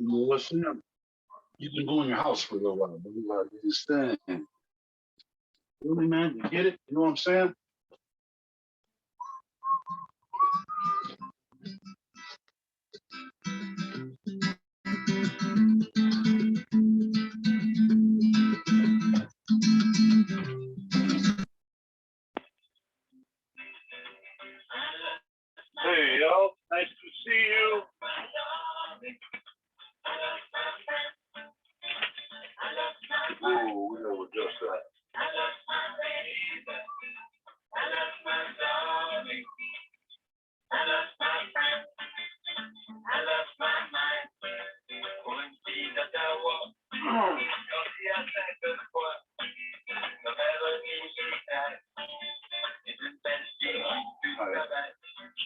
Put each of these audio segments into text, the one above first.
Listen up. You can go in your house for a little while. But you gotta do this thing. Really, man? You get it? You know what I'm saying? Hey, yo. Nice to see you. Oh, we gotta adjust that.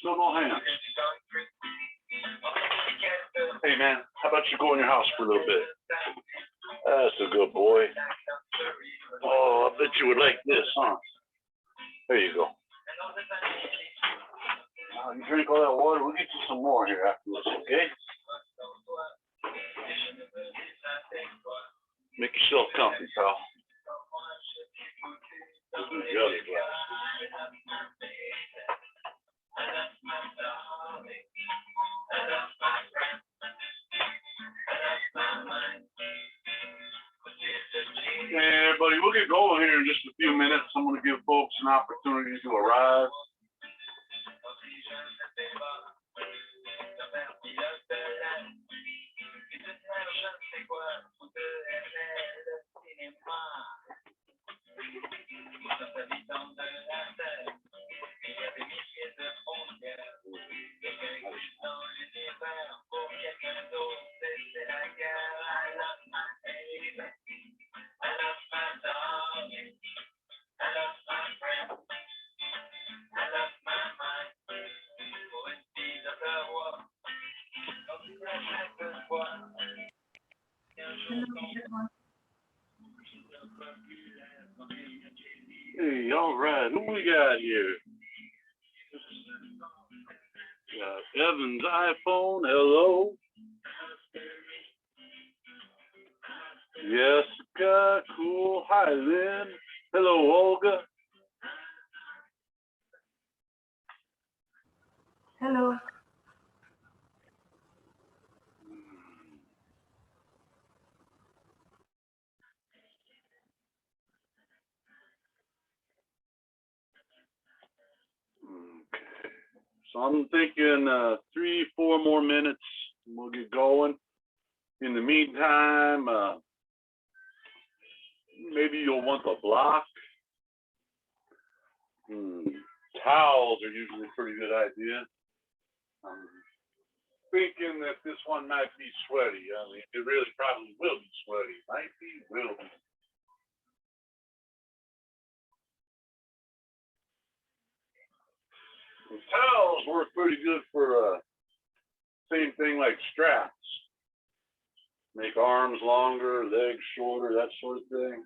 No more hands. Hey, man, how about you go in your house for a little bit? That's a good boy. Oh, I bet you would like this, huh? There you go. You drink all that water, we'll get you some more here after this, okay? Make yourself comfy, pal. Hey, everybody, we'll get going here in just a few minutes. I'm going to give folks an opportunity to arrive. Hey, all right, who we got here? Got Evan's iPhone, hello. Jessica, cool. Hi, Lynn. Hello, Olga. Hello. Okay. So I'm thinking 3-4 more minutes and we'll get going. In the meantime, maybe you'll want the block. Towels are usually a pretty good idea. I'm thinking that this one might be sweaty. I mean, it really probably will be sweaty. Might be, will be. The towels work pretty good for same thing like straps. Make arms longer, legs shorter, that sort of thing.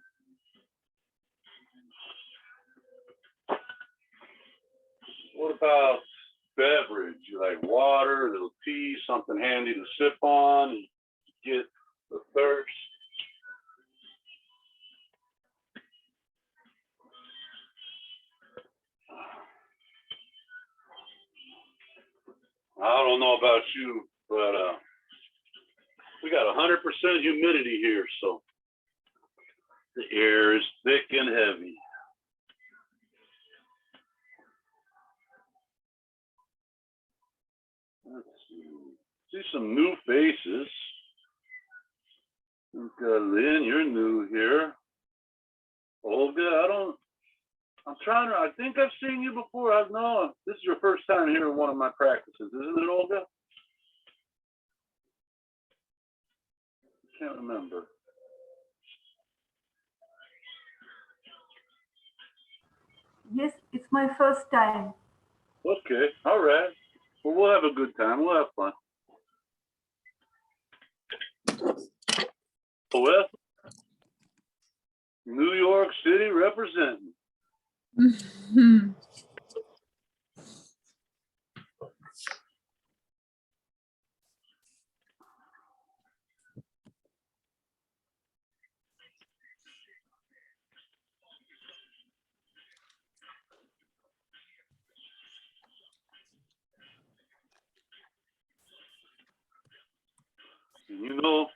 What about beverage? You like water, a little tea, something handy to sip on, get the thirst. I don't know about you, but We got 100% humidity here, so the air is thick and heavy. Let's see some new faces. We've got Lynn, you're new here. Olga, I think I've seen you before. I know this is your first time here in one of my practices, isn't it, Olga? I can't remember. Yes, it's my first time. Okay, all right. Well, we'll have a good time. We'll have fun. OYS, New York City representing. You know,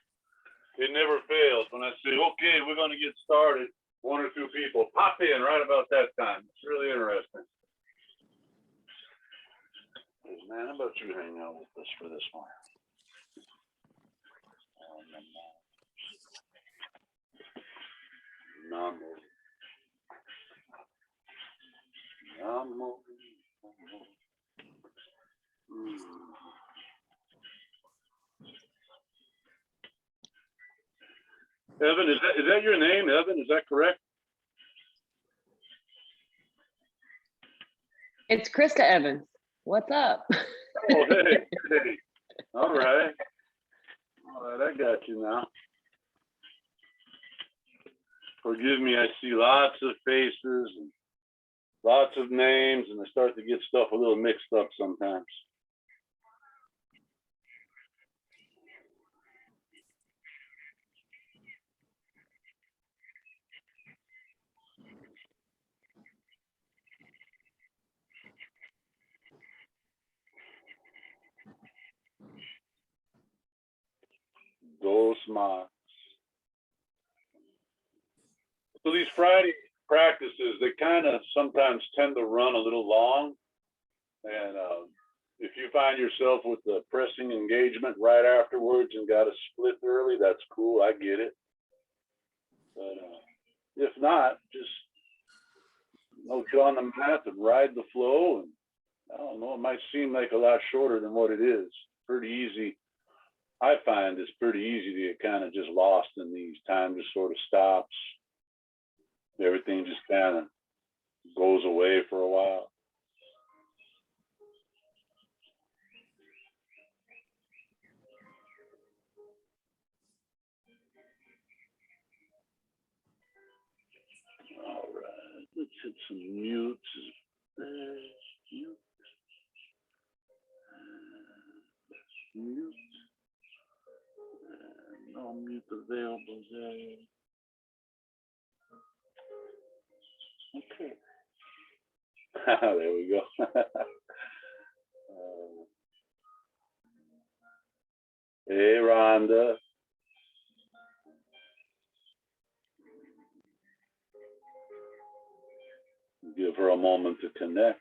it never fails when I say, okay, we're going to get started. One or two people pop in right about that time. It's really interesting. Hey, man, how about you hang out with us for this one? Namo. Namo. Evan, is that your name, Evan? Is that correct? It's Krista Evans. What's up? Oh, hey, hey. All right. All right, I got you now. Forgive me, I see lots of faces and lots of names, and I start to get stuff a little mixed up sometimes. Dos más. So these Friday practices, they kind of sometimes tend to run a little long. And if you find yourself with the pressing engagement right afterwards and got to split early, that's cool. I get it. But if not, just get on the mat and ride the flow. And I don't know, it might seem like a lot shorter than what it is. Pretty easy. I find it's pretty easy to get kind of just lost in these. Time just sort of stops. Everything just kind of goes away for a while. All right, let's hit some mutes. Mute. Mute. No mute available there. Okay. There we go. Hey, Rhonda. Give her a moment to connect.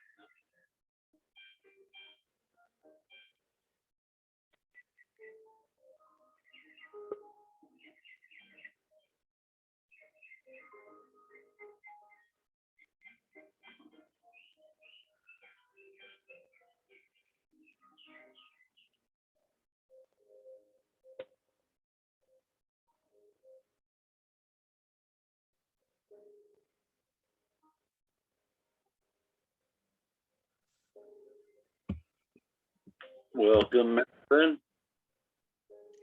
Welcome, Madeline.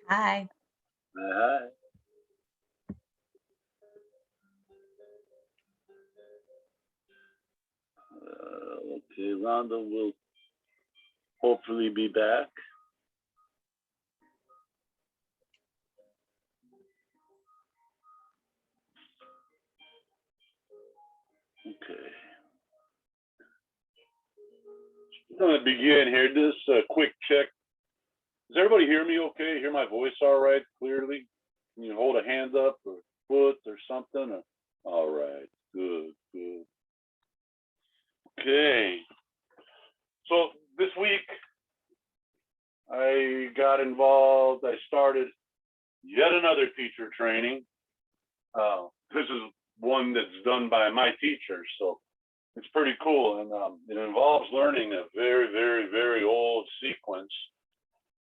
Hi. Hi. Okay, Rhonda will hopefully be back. Okay. I'm going to begin here. Just a quick check Does everybody hear me okay? Hear my voice all right, clearly? Can you hold a hand up or foot or something? All right, good, good. Okay. So this week, I got involved. I started yet another teacher training. This is one that's done by my teacher, so it's pretty cool. And it involves learning a very, very, very old sequence.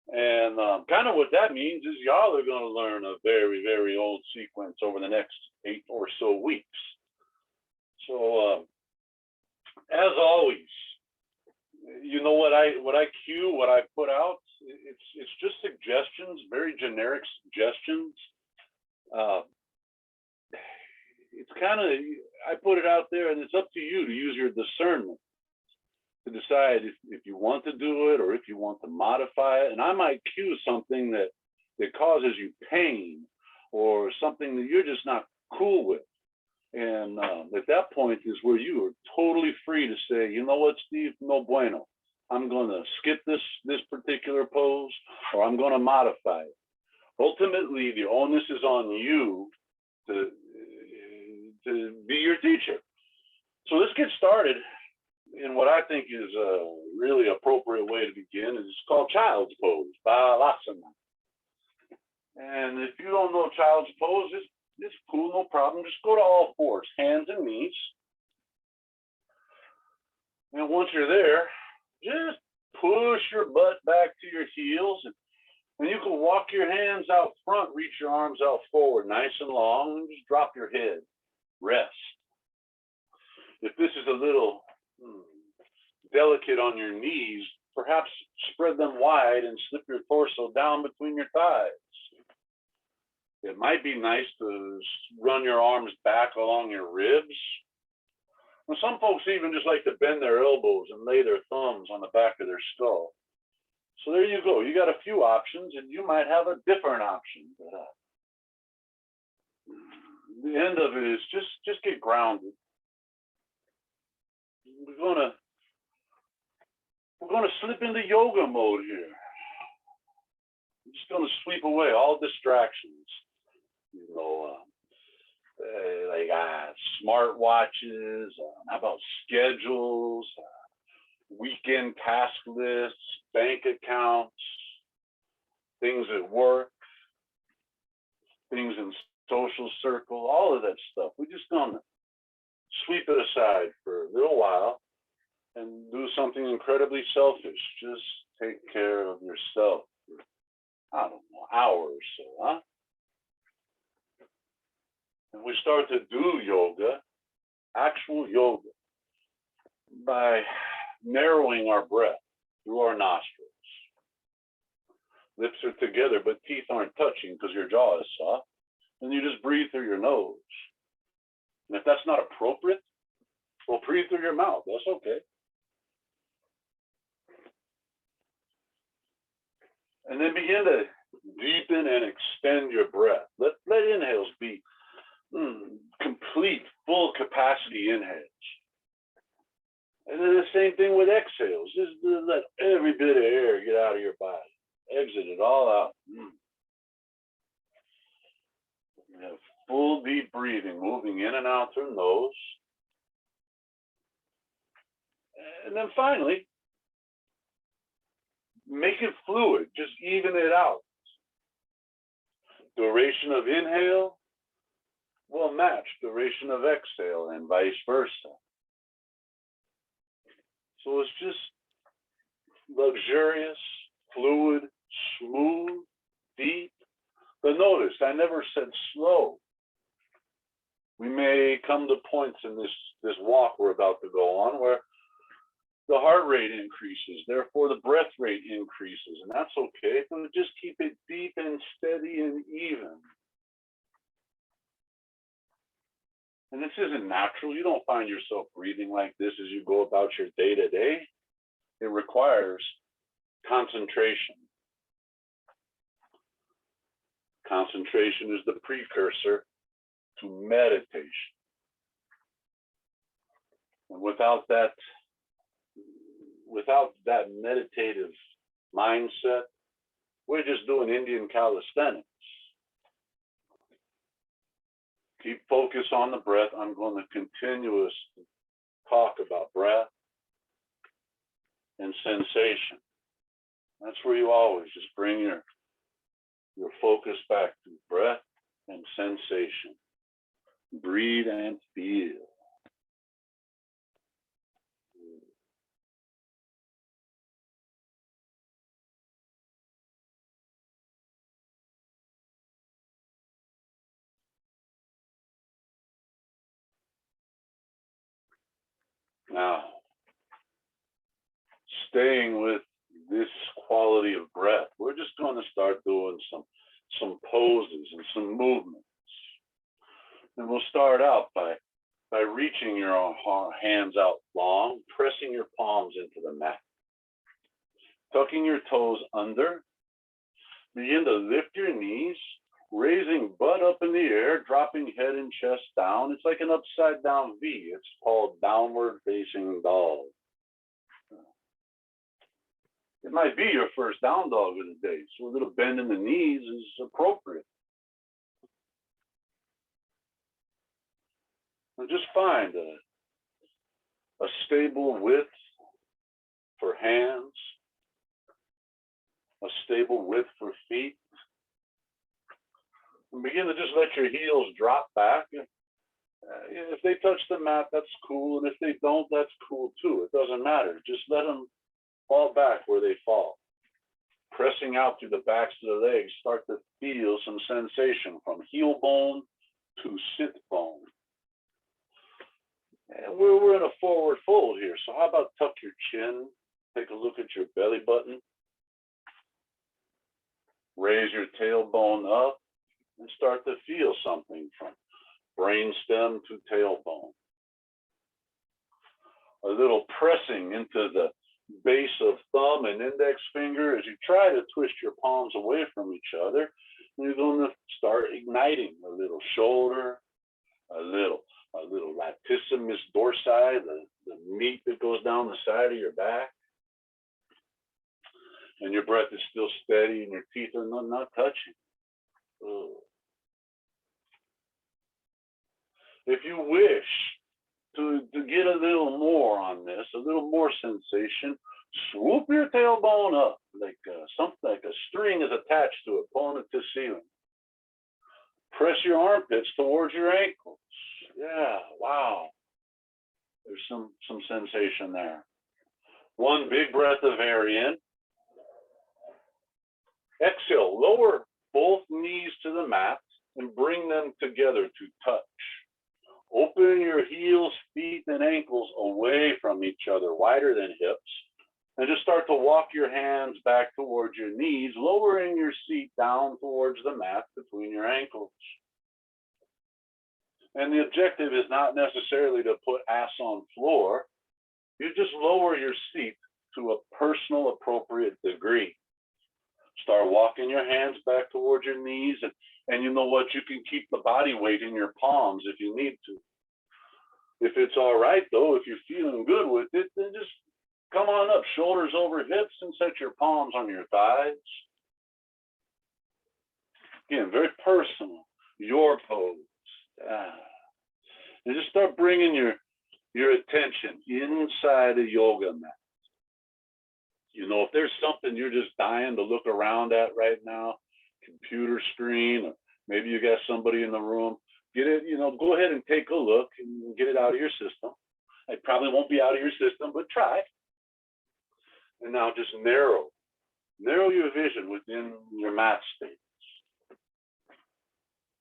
And kind of what that means is y'all are going to learn a very, very old sequence over the next 8 or so weeks. So as always, you know what I cue, what I put out, it's just suggestions, very generic suggestions. It's kind of, I put it out there, and it's up to you to use your discernment to decide if you want to do it or if you want to modify it. And I might cue something that causes you pain or something that you're just not cool with. And at that point is where you are totally free to say, you know what, Steve, no bueno. I'm going to skip this particular pose, or I'm going to modify it. Ultimately, the onus is on you to be your teacher. So let's get started in what I think is a really appropriate way to begin. It's called child's pose, balasana. And if you don't know child's pose, it's cool, no problem. Just go to all fours, hands and knees. And once you're there, just push your butt back to your heels. And you can walk your hands out front, reach your arms out forward, nice and long, and just drop your head. Rest. If this is a little delicate on your knees, perhaps spread them wide and slip your torso down between your thighs. It might be nice to run your arms back along your ribs. And some folks even just like to bend their elbows and lay their thumbs on the back of their skull. So there you go. You got a few options, and you might have a different option. But the end of it is just get grounded. We're gonna slip into yoga mode here. I'm just gonna sweep away all distractions. You know, like smart watches. How about schedules? Weekend task lists, bank accounts, things at work, things in social circle, all of that stuff. We're just gonna sweep it aside for a little while and do something incredibly selfish. Just take care of yourself for, I don't know, hour or so, huh? And we start to do yoga, actual yoga, by narrowing our breath through our nostrils. Lips are together, but teeth aren't touching because your jaw is soft. And you just breathe through your nose. And if that's not appropriate, well, breathe through your mouth. That's okay. And then begin to deepen and extend your breath. Let inhales be complete, full capacity inhales. And then the same thing with exhales. Just let every bit of air get out of your body. Exit it all out. You have full deep breathing, moving in and out through the nose. And then finally, make it fluid. Just even it out. Duration of inhale will match duration of exhale and vice versa. So it's just luxurious, fluid, smooth, deep. But notice, I never said slow. We may come to points in this walk we're about to go on where the heart rate increases, therefore the breath rate increases, and that's okay, but just keep it deep and steady and even. And this isn't natural. You don't find yourself breathing like this as you go about your day-to-day. It requires concentration. Concentration is the precursor to meditation. And without that meditative mindset, We're just doing Indian calisthenics. Keep focus on the breath. I'm going to continuously talk about breath and sensation. That's where you always just bring your focus back to breath and sensation. Breathe and feel. Now, staying with this quality of breath, we're just going to start doing some poses and some movements. And we'll start out by reaching your hands out long, pressing your palms into the mat, tucking your toes under. Begin to lift your knees, raising butt up in the air, dropping head and chest down. It's like an upside down V. It's called downward facing dog. It might be your first down dog of the day, so a little bend in the knees is appropriate. And just find a stable width for hands, a stable width for feet. And begin to just let your heels drop back. If they touch the mat, that's cool. And if they don't, that's cool too. It doesn't matter. Just let them fall back where they fall. Pressing out through the backs of the legs, start to feel some sensation from heel bone to sit bone. And we're in a forward fold here. So how about tuck your chin, take a look at your belly button, raise your tailbone up, and start to feel something from brainstem to tailbone. A little pressing into the base of thumb and index finger as you try to twist your palms away from each other. You're going to start igniting a little shoulder, a little latissimus dorsi, the meat that goes down the side of your back. And your breath is still steady and your teeth are not touching. Ugh. If you wish to get a little more on this, a little more sensation, swoop your tailbone up like something like a string is attached to it, pulling it to the ceiling. Press your armpits towards your ankles. Yeah, wow. There's some sensation there. One big breath of air in. Exhale, lower both knees to the mat and bring them together to touch. Open your heels, feet, and ankles away from each other, wider than hips. And just start to walk your hands back towards your knees, lowering your seat down towards the mat between your ankles. And the objective is not necessarily to put ass on floor. You just lower your seat to a personal appropriate degree. Start walking your hands back towards your knees, and you know what? You can keep the body weight in your palms if you need to. If it's all right, though, if you're feeling good with it, then just come on up, shoulders over hips, and set your palms on your thighs. Again, very personal, your pose. And just start bringing your attention inside a yoga mat. You know, if there's something you're just dying to look around at right now, computer screen, or maybe you got somebody in the room, get it, go ahead and take a look and get it out of your system. It probably won't be out of your system, but try. And now just narrow your vision within your mat state.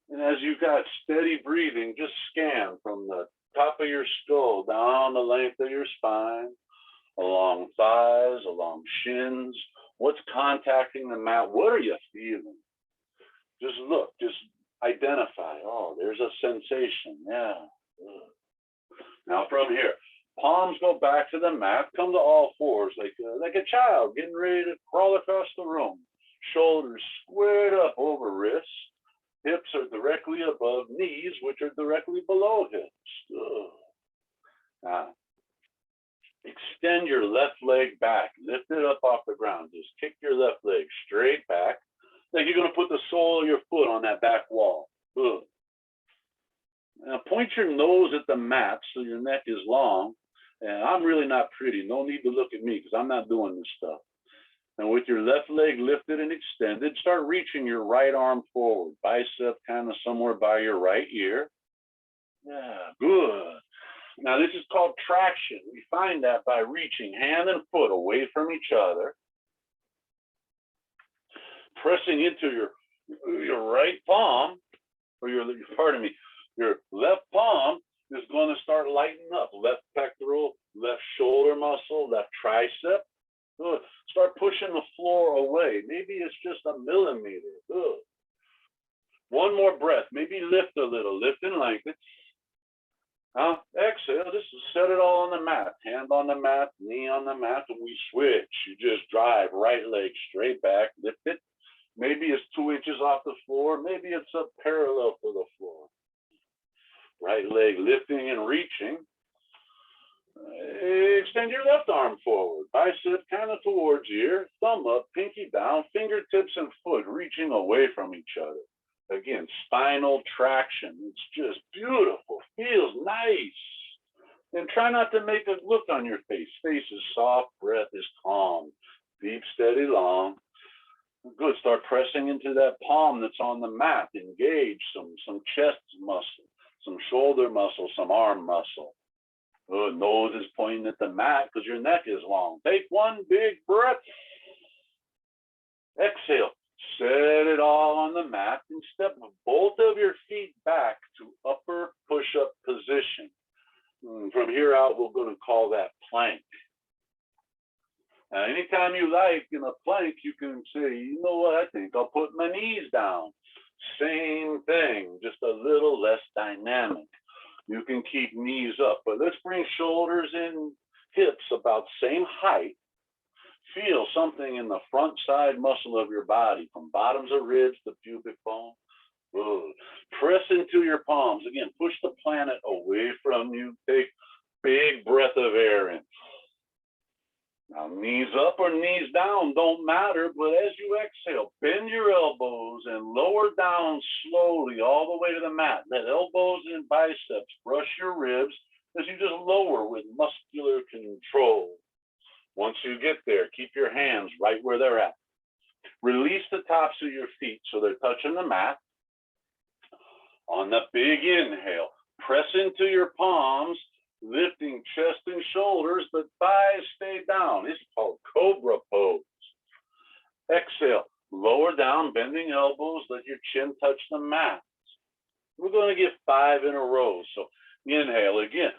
And as you've got steady breathing, just scan from the top of your skull down the length of your spine, along thighs, along shins. What's contacting the mat? What are you feeling? Just look, just identify. Oh, there's a sensation. Yeah. Now from here, palms go back to the mat. Come to all fours like a child getting ready to crawl across the room. Shoulders squared up over wrists. Hips are directly above knees, which are directly below hips. Now, extend your left leg back. Lift it up off the ground. Just kick your left leg straight back. your nose at the mat so your neck is long. And I'm really not pretty. No need to look at me because I'm not doing this stuff. And with your left leg lifted and extended, start reaching your right arm forward, bicep kind of somewhere by your right ear. Yeah, good. Now this is called traction. We find that by reaching hand and foot away from each other, pressing into your right palm, or your left palm is going to start lightening up. Left pectoral, left shoulder muscle, left tricep. Good. Start pushing the floor away. Maybe it's just a millimeter. Good. One more breath. Maybe lift a little. Lift and lengthen. Exhale. Just set it all on the mat. Hand on the mat, knee on the mat, and we switch. You just drive right leg straight back. Lift it. Maybe it's 2 inches off the floor. Maybe it's up parallel to the floor. Right leg lifting and reaching. Extend your left arm forward, bicep kind of towards ear, thumb up, pinky down, fingertips and foot reaching away from each other. Again, spinal traction. It's just beautiful, feels nice. And try not to make a look on your face. Face is soft, breath is calm, deep, steady, long. Good, start pressing into that palm that's on the mat. Engage some chest muscle, some shoulder muscle, some arm muscle. Good, nose is pointing at the mat because your neck is long. Take one big breath. Exhale, set it all on the mat and step both of your feet back to upper push-up position. From here out, we're going to call that plank. Now, anytime you like in a plank, you can say, you know what, I think I'll put my knees down. Same thing, just a little less dynamic. You can keep knees up, but let's bring shoulders and hips about same height. Feel something in the front side muscle of your body, from bottoms of ribs to pubic bone. Good. Press into your palms. Again, push the planet away from you. Take big breath of air in. Now, knees up or knees down don't matter, but as you exhale, bend your elbows and lower down slowly all the way to the mat. Let elbows and biceps brush your ribs as you just lower with muscular control. Once you get there, keep your hands right where they're at. Release the tops of your feet so they're touching the mat. On the big inhale, press into your palms, lifting chest and shoulders, but thighs stay down. It's called cobra pose. Exhale, lower down, bending elbows, let your chin touch the mat. We're going to get 5 in a row. So inhale again,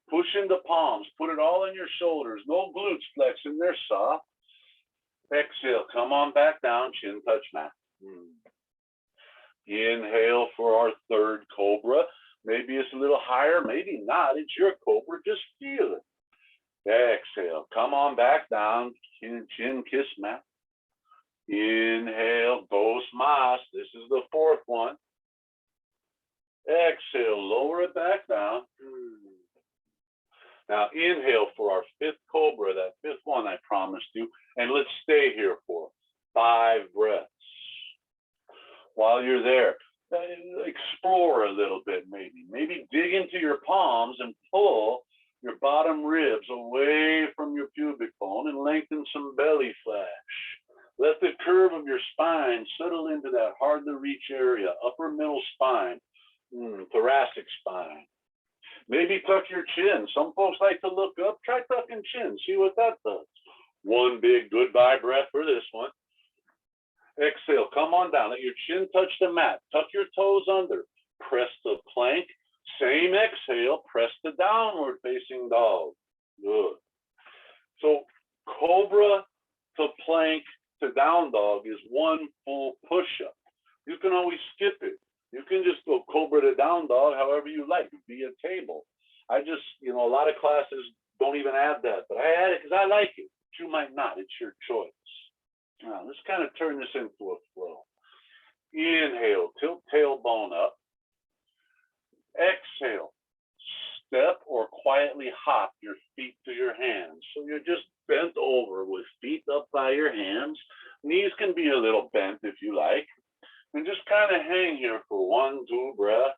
push into palms, put it all in your shoulders, no glutes flexing, they're soft. Exhale, come on back down, chin touch mat. Inhale for our third cobra. Maybe it's a little higher, maybe not. It's your cobra, just feel it. Exhale, come on back down, chin kiss mat. Inhale, dos mas. This is the fourth one. Exhale, lower it back down. Now inhale for our fifth cobra, that fifth one I promised you, and let's stay here for 5 breaths. While you're there, explore a little bit maybe. Maybe dig into your palms and pull your bottom ribs away from your pubic bone and lengthen some belly flash. Let the curve of your spine settle into that hard to reach area, upper middle spine, thoracic spine. Maybe tuck your chin. Some folks like to look up. Try tucking chin. See what that does. One big goodbye breath for this one. Exhale, come on down. Let your chin touch the mat. Tuck your toes under. Press the plank. Same exhale. Press the downward facing dog. Good. So cobra to plank to down dog is one full push-up. You can always skip it. You can just go cobra to down dog however you like, via table. I just, a lot of classes don't even add that, but I add it because I like it. But you might not. It's your choice. Now, let's kind of turn this into a flow. Inhale, tilt tailbone up. Exhale, step or quietly hop your feet to your hands. So you're just bent over with feet up by your hands. Knees can be a little bent if you like. And just kind of hang here for 1, 2 breaths.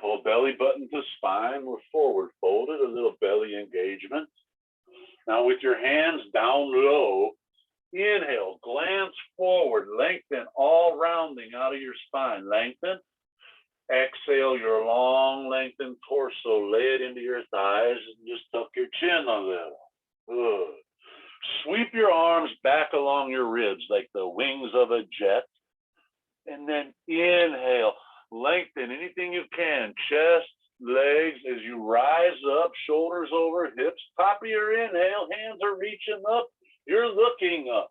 Pull belly button to spine. We're forward folded, a little belly engagement. Now with your hands down low, inhale, glance forward, lengthen, all rounding out of your spine. Lengthen. Exhale your long, lengthened torso. Lay it into your thighs and just tuck your chin a little. Good. Sweep your arms back along your ribs like the wings of a jet. And then inhale, lengthen anything you can. Chest, legs, as you rise up, shoulders over hips. Top of your inhale, hands are reaching up. You're looking up.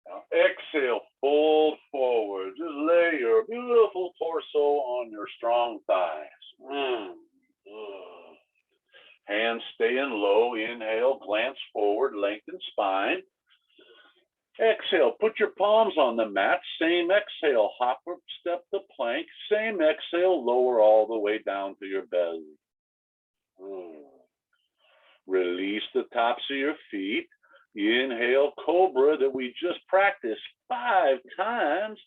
Now exhale, fold forward. Just lay your beautiful torso on your strong thighs. Hands staying low. Inhale, glance forward, lengthen spine. Exhale, put your palms on the mat. Same exhale, hop or step the plank. Same exhale, lower all the way down to your belly. Release the tops of your feet. Inhale, cobra that we just practiced 5 times.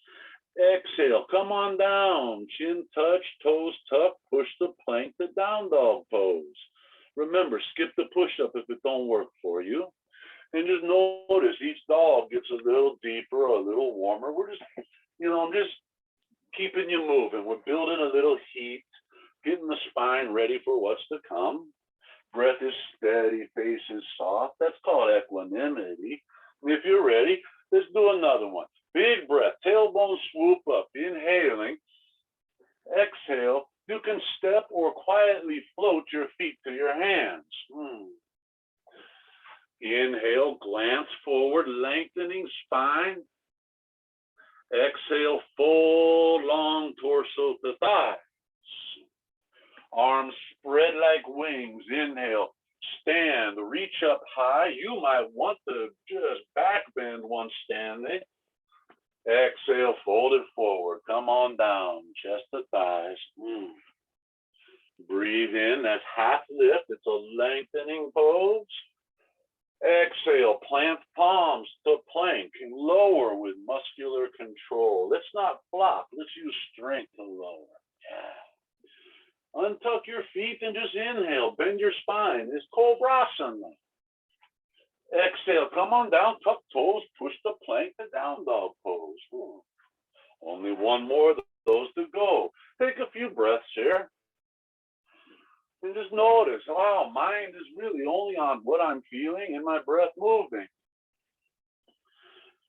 Exhale, come on down. Chin touch, toes tuck, push the plank to down dog pose. Remember, skip the push-up if it don't work for you. And just notice each dog gets a little deeper, a little warmer. We're just, I'm just keeping you moving. We're building a little heat, getting the spine ready for what's to come. Breath is steady, face is soft. That's called equanimity. And if you're ready, let's do another one. Big breath, tailbone swoop up, inhaling. Exhale. You can step or quietly float your feet to your hands. Inhale, glance forward, lengthening spine. Exhale, fold long torso to thighs. Arms spread like wings. Inhale, stand, reach up high. You might want to just back bend one standing. Exhale, fold it forward. Come on down, chest to thighs. Breathe in, that's half lift. It's a lengthening pose. Exhale, plant palms to plank and lower with muscular control. Let's not flop. Let's use strength to lower. Untuck your feet and just inhale. Bend your spine. It's Cobrasana. Exhale, come on down, tuck toes, push the plank to down dog pose. Only one more of those to go. Take a few breaths here. And just notice, wow, mind is really only on what I'm feeling and my breath moving.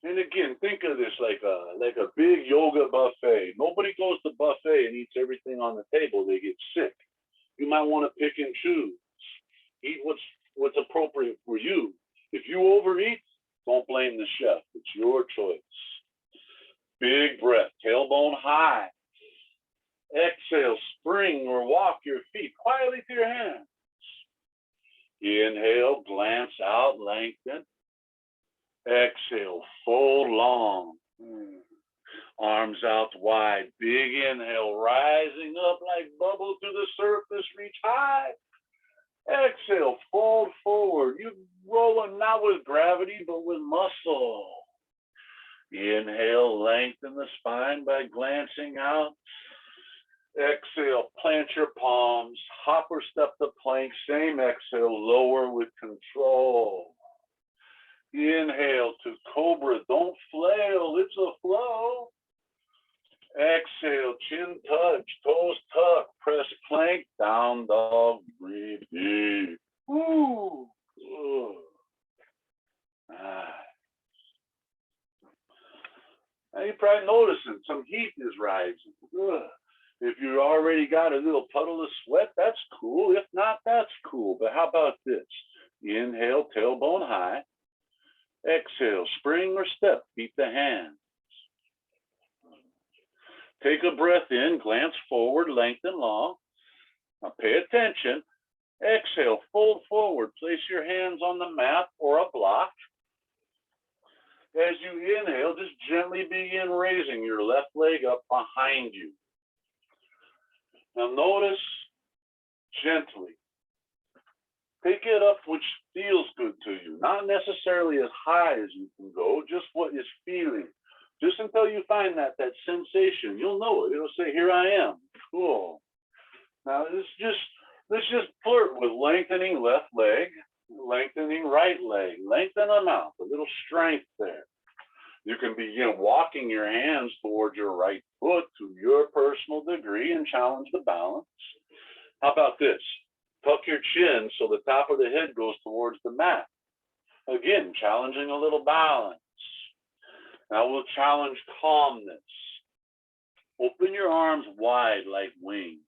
And again, think of this like a big yoga buffet. Nobody goes to buffet and eats everything on the table. They get sick. You might want to pick and choose. Eat what's appropriate for you. If you overeat, don't blame the chef. It's your choice. Big breath, tailbone high. Exhale, spring or walk your feet quietly to your hands. Inhale, glance out, lengthen. Exhale, fold long. Arms out wide. Big inhale, rising up like bubble to the surface, reach high. Exhale, fold forward. You're rolling not with gravity, but with muscle. Inhale, lengthen the spine by glancing out. Exhale, plant your palms, hop or step the plank, same exhale, lower with control. Inhale to cobra, don't flail, it's a flow. Exhale, chin touch, toes tuck, press plank, down dog, breathe deep. Woo. Now you're probably noticing some heat is rising. If you already got a little puddle of sweat, that's cool. If not, that's cool. But how about this? Inhale, tailbone high. Exhale, spring or step, feet to hands. Take a breath in, glance forward, lengthen long. Now pay attention. Exhale, fold forward. Place your hands on the mat or a block. As you inhale, just gently begin raising your left leg up behind you. Now notice gently. Pick it up which feels good to you. Not necessarily as high as you can go, just what is feeling. Just until you find that sensation, you'll know it. It'll say, here I am. Cool. Now let's just flirt with lengthening left leg, lengthening right leg. Lengthen them out, a little strength there. You can begin walking your hands towards your right foot to your personal degree and challenge the balance. How about this? Tuck your chin so the top of the head goes towards the mat. Again, challenging a little balance. Now we'll challenge calmness. Open your arms wide like wings.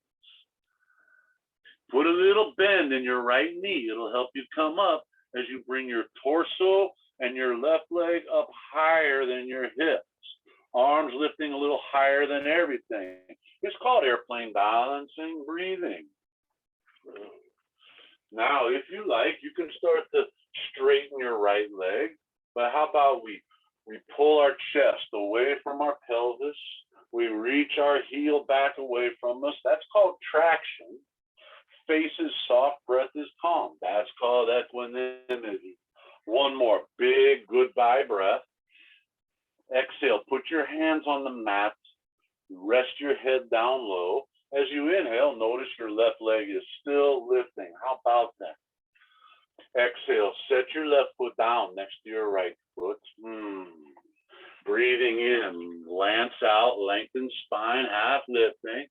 Put a little bend in your right knee. It'll help you come up as you bring your torso and your left leg up higher than your hips. Arms lifting a little higher than everything. It's called airplane balancing breathing. Now, if you like, you can start to straighten your right leg. But how about we pull our chest away from our pelvis. We reach our heel back away from us. That's called traction. Face is soft, breath is calm. That's called equanimity. One more big goodbye breath. Exhale, put your hands on the mat. Rest your head down low. As you inhale, notice your left leg is still lifting. How about that? Exhale, set your left foot down next to your right foot. Breathing in, glance out, lengthen spine, half lifting.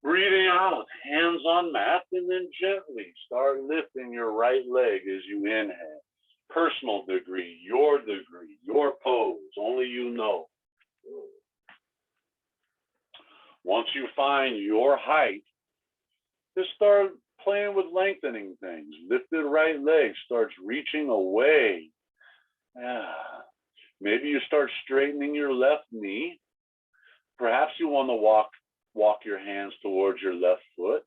Breathing out, hands on mat, and then gently start lifting your right leg as you inhale. Personal degree, your pose, only you know. Once you find your height, just start playing with lengthening things. Lifted right leg starts reaching away. Maybe you start straightening your left knee. Perhaps you want to walk your hands towards your left foot.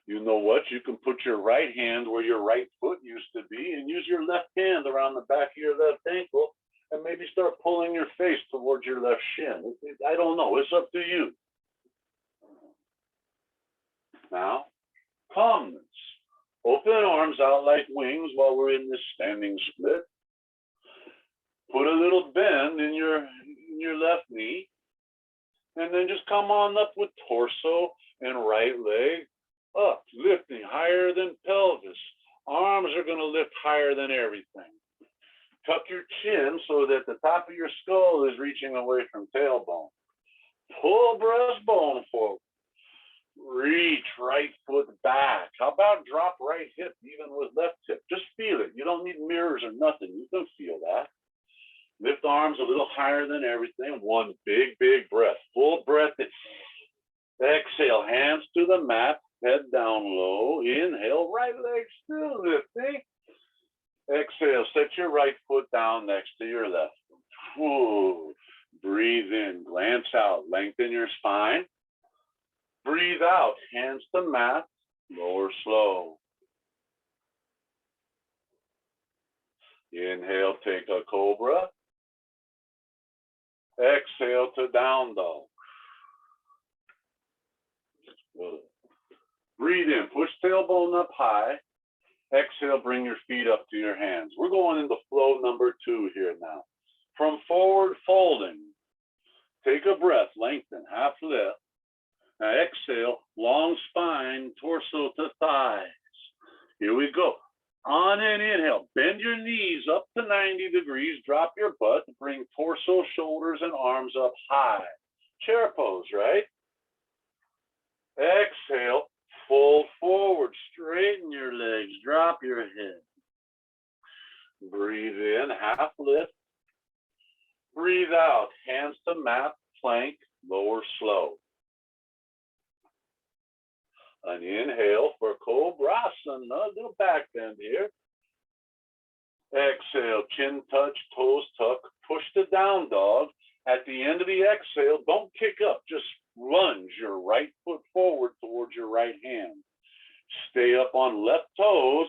You know what? You can put your right hand where your right foot used to be and use your left hand around the back of your left ankle and maybe start pulling your face towards your left shin. I don't know. It's up to you. Now, calmness. Open arms out like wings while we're in this standing split. Put a little bend in your left knee. And then just come on up with torso and right leg up, lifting higher than pelvis. Arms are going to lift higher than everything. Tuck your chin so that the top of your skull is reaching away from tailbone. Pull breastbone forward. Reach right foot back. How about drop right hip even with left hip? Just feel it. You don't need mirrors or nothing. You can feel that. Lift arms a little higher than everything. One big breath. Full breath. Exhale, hands to the mat, head down low. Inhale, right leg still lifting. Exhale, set your right foot down next to your left. Ooh. Breathe in, glance out, lengthen your spine. Breathe out, hands to mat, lower slow. Inhale, take a cobra. Exhale to down dog. Good. Breathe in, push tailbone up high. Exhale, bring your feet up to your hands. We're going into flow number 2 here now. From forward folding, take a breath, lengthen, half lift. Now exhale, long spine, torso to thighs. Here we go. On an inhale, bend your knees up to 90 degrees, drop your butt, bring torso, shoulders, and arms up high. Chair pose, right? Exhale, fold forward, straighten your legs, drop your head. Breathe in, half lift. Breathe out, hands to mat, plank, lower slow. An inhale for Cobrasana, little back bend here. Exhale, chin touch, toes tuck, push to down dog. At the end of the exhale, don't kick up, just lunge your right foot forward towards your right hand. Stay up on left toes.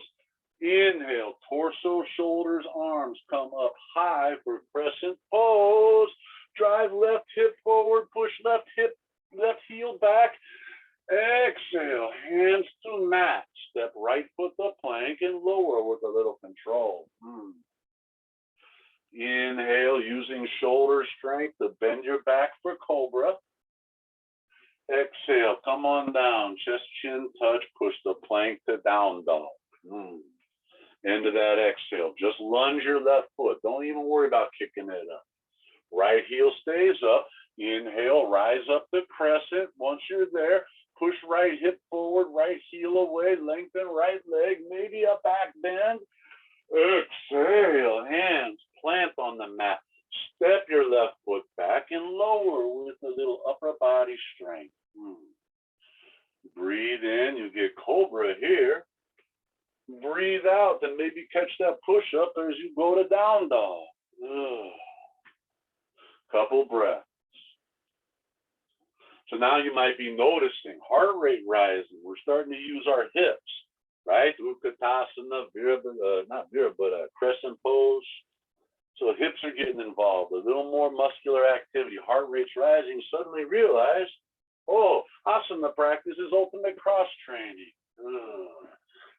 Inhale, torso, shoulders, arms come up high for crescent pose. Drive left hip forward, push left heel back. Exhale, hands to mat. Step right foot to plank and lower with a little control. Inhale, using shoulder strength to bend your back for cobra. Exhale, come on down, chest, chin, touch, push the plank to down dog. End of that exhale, just lunge your left foot. Don't even worry about kicking it up. Right heel stays up. Inhale, rise up the crescent. Once you're there, push right hip forward, right heel away, lengthen right leg, maybe a back bend. Exhale, hands plant on the mat. Step your left foot back and lower with a little upper body strength. Breathe in, you get cobra here. Breathe out and maybe catch that push up as you go to down dog. Couple breaths. So now you might be noticing heart rate rising. We're starting to use our hips, right? Utkatasana, crescent pose. So hips are getting involved, a little more muscular activity, heart rate's rising. Suddenly realize, oh, asana practice is ultimate cross training.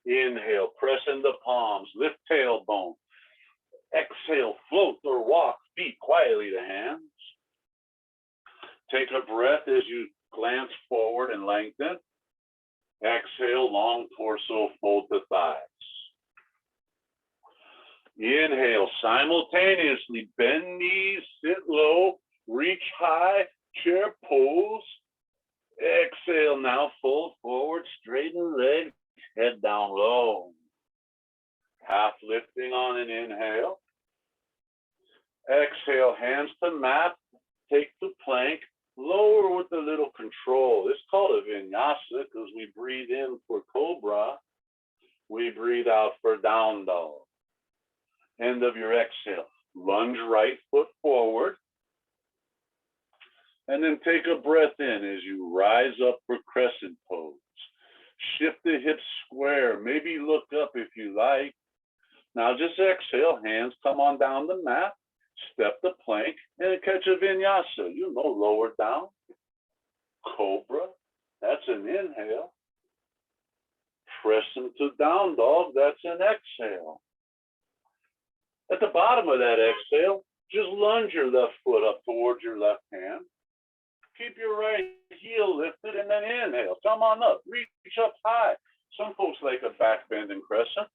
Inhale, press into palms, lift tailbone. Exhale, float or walk feet quietly to hands. Take a breath as you glance forward and lengthen. Exhale, long torso, fold the thighs. Inhale, simultaneously bend knees, sit low, reach high, chair pose. Exhale, now fold forward, straighten legs, head down low. Half lifting on an inhale. Exhale, hands to mat, take the plank, lower with a little control. It's called a vinyasa because we breathe in for cobra, we breathe out for down dog. End of your exhale. Lunge right foot forward. And then take a breath in as you rise up for crescent pose. Shift the hips square. Maybe look up if you like. Now just exhale. Hands come on down the mat. Step the plank and catch a vinyasa. You know, lower down. Cobra. That's an inhale. Press them to down dog. That's an exhale. At the bottom of that exhale, just lunge your left foot up towards your left hand. Keep your right heel lifted and then inhale. Come on up, reach up high. Some folks like a back bend and crescent.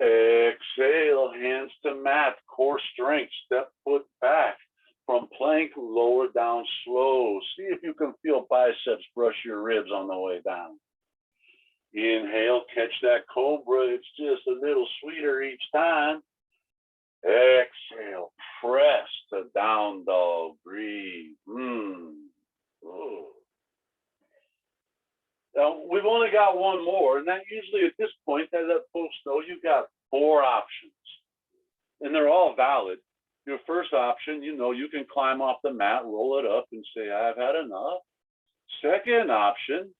Exhale, hands to mat, core strength, step foot back. From plank, lower down slow. See if you can feel biceps brush your ribs on the way down. Inhale, catch that cobra. It's just a little sweeter each time. Exhale, press to down dog, breathe. Now, we've only got one more, and that usually at this point, I let folks know you've got 4 options, and they're all valid. Your first option, you know, you can climb off the mat, roll it up, and say, I've had enough. Second option,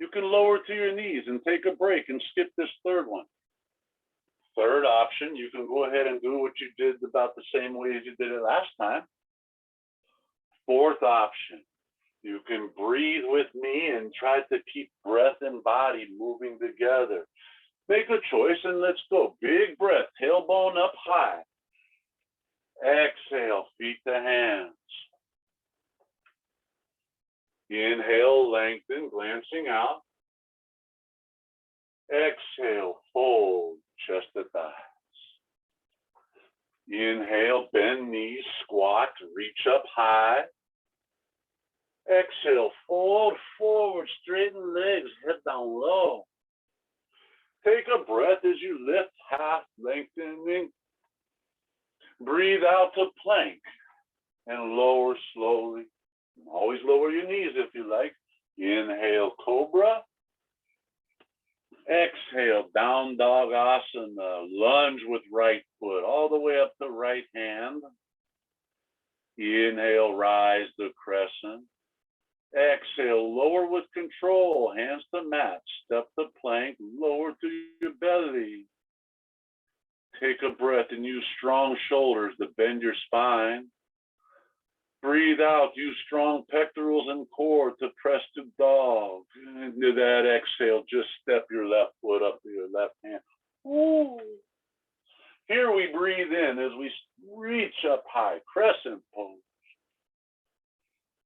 you can lower to your knees and take a break and skip this third one. Third option, you can go ahead and do what you did about the same way as you did it last time. Fourth option, you can breathe with me and try to keep breath and body moving together. Make a choice and let's go. Big breath, tailbone up high. Exhale, feet to hands. Inhale, lengthen, glancing out. Exhale, fold, chest to thighs. Inhale, bend knees, squat, reach up high. Exhale, fold forward, straighten legs, head down low. Take a breath as you lift, half lengthening. Breathe out to plank and lower slowly. Always lower your knees if you like. Inhale, cobra. Exhale, down dog asana. Lunge with right foot all the way up to right hand. Inhale, rise the crescent. Exhale, lower with control. Hands to mat. Step the plank. Lower to your belly. Take a breath and use strong shoulders to bend your spine. Breathe out, use strong pectorals and core to press to dog. Into that exhale, just step your left foot up to your left hand. Ooh. Here we breathe in as we reach up high, crescent pose.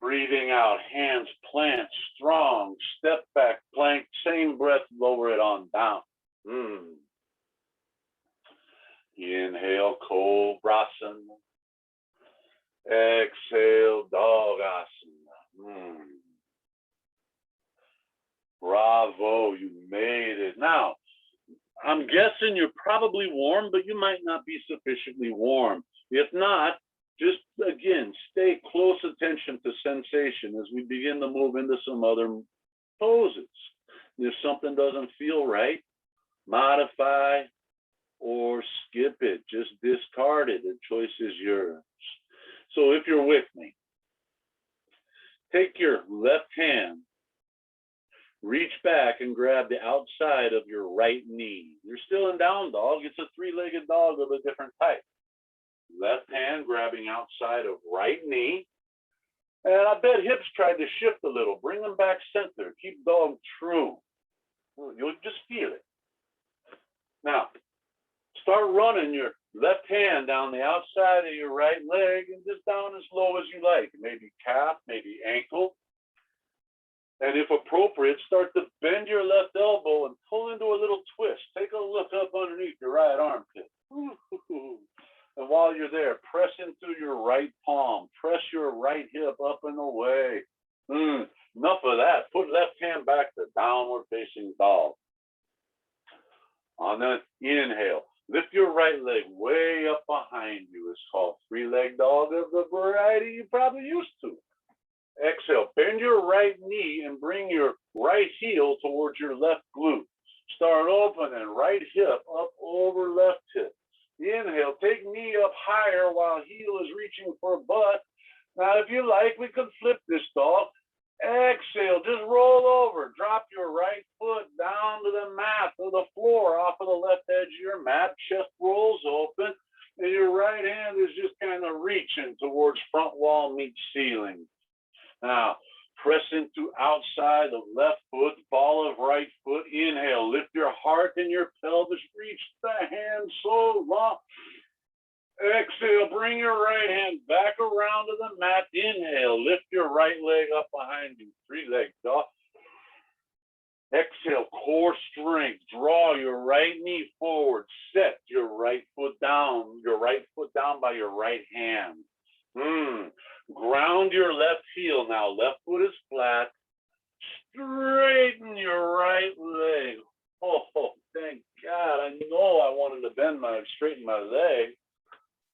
Breathing out, hands plant, strong, step back, plank, same breath, lower it on down. Inhale, Cobrasana. Exhale, Dogasana. Bravo, you made it. Now, I'm guessing you're probably warm, but you might not be sufficiently warm. If not, just again, stay close attention to sensation as we begin to move into some other poses. If something doesn't feel right, modify or skip it. Just discard it. The choice is yours. So if you're with me, take your left hand, reach back and grab the outside of your right knee. You're still in down dog. It's a three-legged dog of a different type. Left hand grabbing outside of right knee. And I bet hips tried to shift a little. Bring them back center. Keep dog true. You'll just feel it. Now, start running your left hand down the outside of your right leg and just down as low as you like. Maybe calf, maybe ankle. And if appropriate, start to bend your left elbow and pull into a little twist. Take a look up underneath your right armpit. And while you're there, press into your right palm. Press your right hip up and away. Enough of that. Put left hand back to downward facing dog. On the inhale, lift your right leg way up behind you. It's called three-leg dog of the variety you're probably used to. Exhale, bend your right knee and bring your right heel towards your left glute. Start open and right hip up over left hip. Inhale, take knee up higher while heel is reaching for butt. Now, if you like, we could flip this dog. Exhale, just roll over. Drop your right foot down to the mat, to the floor, off of the left edge of your mat. Chest rolls open, and your right hand is just kind of reaching towards front wall meets ceiling. Now, press into outside of left foot, ball of right foot. Inhale, lift your heart and your pelvis. Reach the hand so long. Exhale, bring your right hand back around to the mat. Inhale, lift your right leg up behind you. Three-leg dog. Exhale, core strength. Draw your right knee forward. Set your right foot down by your right hand. Ground your left heel now. Left foot is flat. Straighten your right leg. Oh, thank God. I know I wanted to straighten my leg.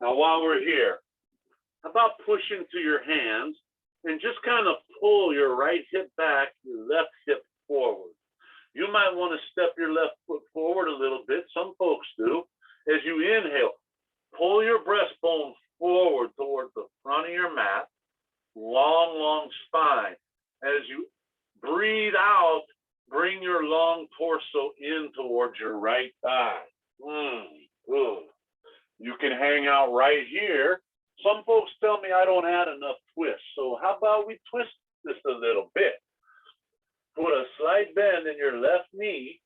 Now, while we're here, how about pushing to your hands and just kind of pull your right hip back, your left hip forward. You might want to step your left foot forward a little bit. Some folks do. As you inhale, pull your breastbone forward towards the front of your mat. Long, long spine. As you breathe out, bring your long torso in towards your right thigh. Good. You can hang out right here. Some folks tell me I don't add enough twist. So how about we twist this a little bit? Put a slight bend in your left knee.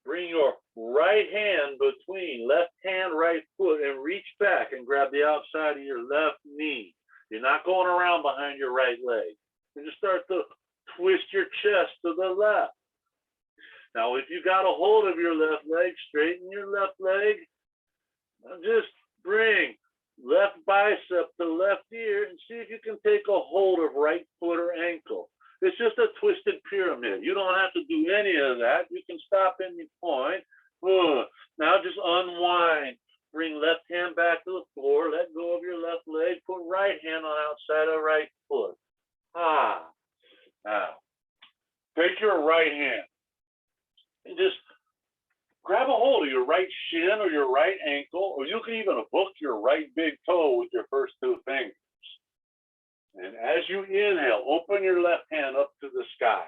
Bring your right hand between left hand, right foot, and reach back and grab the outside of your left knee. You're not going around behind your right leg. And just start to twist your chest to the left. Now, if you got a hold of your left leg, straighten your left leg. Now just bring left bicep to left ear and see if you can take a hold of right foot or ankle. It's just a twisted pyramid. You don't have to do any of that. You can stop any point. Now just unwind. Bring left hand back to the floor. Let go of your left leg. Put right hand on outside of right foot. Now, take your right hand and just grab a hold of your right shin or your right ankle, or you can even hook your right big toe with your first two fingers. And as you inhale, open your left hand up to the sky.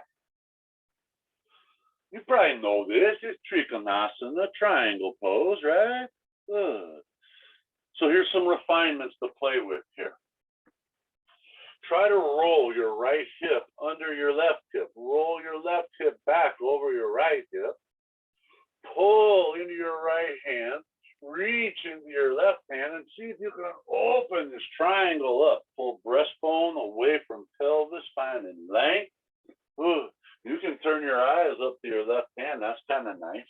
You probably know this. It's Trikonasana, triangle pose, right? Good. So here's some refinements to play with here. Try to roll your right hip under your left hip. Roll your left hip back over your right hip. Pull into your right hand. reach into your left hand and see if you can open this triangle up. Pull breastbone away from pelvis, finding length. Ooh, you can turn your eyes up to your left hand. That's kind of nice.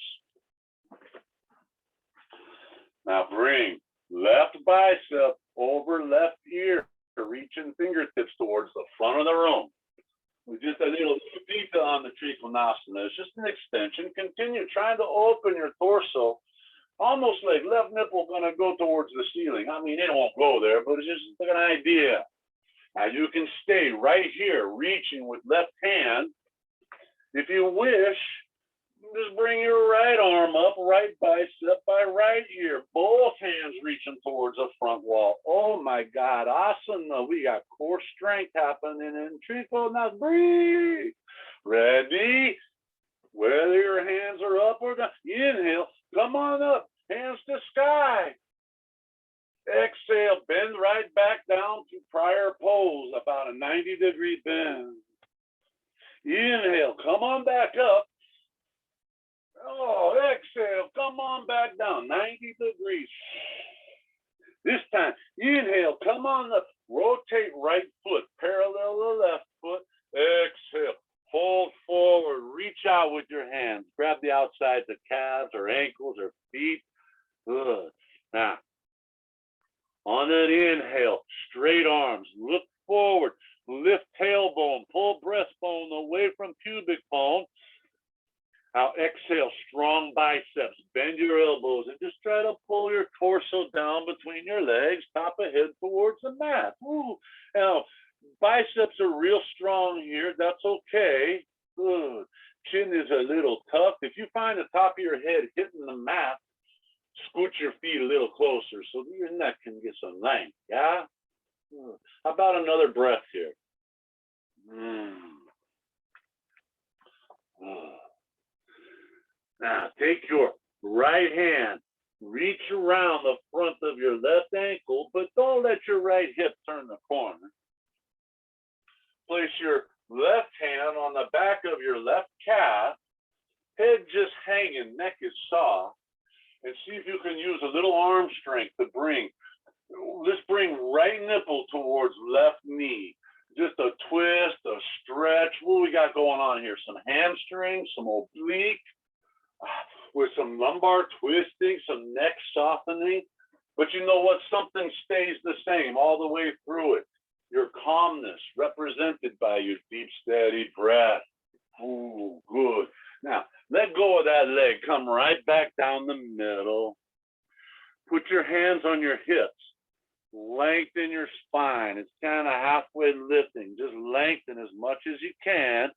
Now bring left bicep over left ear, reaching fingertips towards the front of the room. With just a little pita on the trikonasana. It's just an extension. Continue trying to open your torso, almost like left nipple gonna go towards the ceiling. I mean, it won't go there, but it's just like an idea. Now you can stay right here, reaching with left hand. If you wish, just bring your right arm up, right bicep by right ear, both hands reaching towards the front wall. Oh my God, asana. We got core strength happening in Trico. Now breathe. Ready? Whether your hands are up or down. Inhale, come on up, hands to sky. Exhale, bend right back down to prior pose, about a 90-degree bend. Inhale, come on back up. Oh, exhale, come on back down, 90 degrees. This time, inhale, come on up, rotate right foot, parallel to left foot. Exhale, fold forward, reach out with your hands. Grab the outsides of calves or ankles or feet. Good. Now, on an inhale, straight arms, look forward, lift tailbone, pull breastbone away from pubic bone. Now exhale, strong biceps, bend your elbows, and just try to pull your torso down between your legs, top of head towards the mat. Ooh. Now, biceps are real strong here. That's okay. Good. Chin is a little tough. If you find the top of your head hitting the mat, scoot your feet a little closer so that your neck can get some length. Yeah? How about another breath here? Now, take your right hand, reach around the front of your left ankle, but don't let your right hip turn the corner. Place your left hand on the back of your left calf, head just hanging, neck is soft, and see if you can use a little arm strength to bring. Let's bring right nipple towards left knee. Just a twist, a stretch. What we got going on here? Some hamstring, some oblique, with some lumbar twisting, some neck softening. But you know what? Something stays the same all the way through it. Your calmness represented by your deep, steady breath. Ooh, good. Now, let go of that leg. Come right back down the middle. Put your hands on your hips. Lengthen your spine. It's kind of halfway lifting. Just lengthen as much as you can.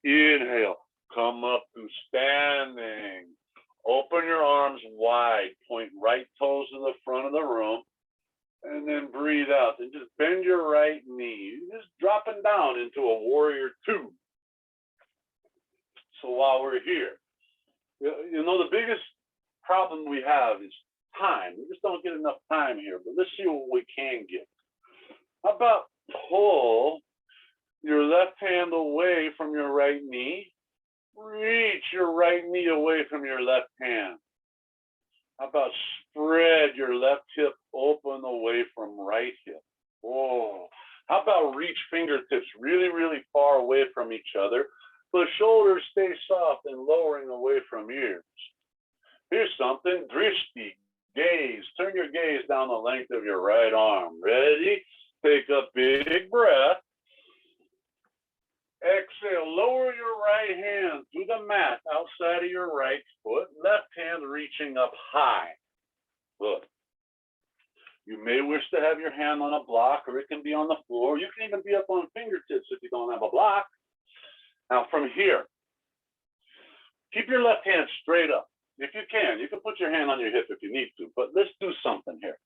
Inhale. Come up to standing. Open your arms wide. Point right toes to the front of the room. And then breathe out. And just bend your right knee. Just dropping down into a warrior two. So while we're here, you know, the biggest problem we have is time. We just don't get enough time here. But let's see what we can get. How about pull your left hand away from your right knee? Reach your right knee away from your left hand. How about spread your left hip open away from right hip? Oh, how about reach fingertips really, really far away from each other, but shoulders stay soft and lowering away from ears. Here's something, drishti, gaze. Turn your gaze down the length of your right arm. Ready? Take a big breath. Exhale, lower your right hand to the mat outside of your right foot, left hand reaching up high. Look, you may wish to have your hand on a block, or it can be on the floor. You can even be up on fingertips if you don't have a block. Now from here, keep your left hand straight up. If you can put your hand on your hip if you need to, but let's do something here.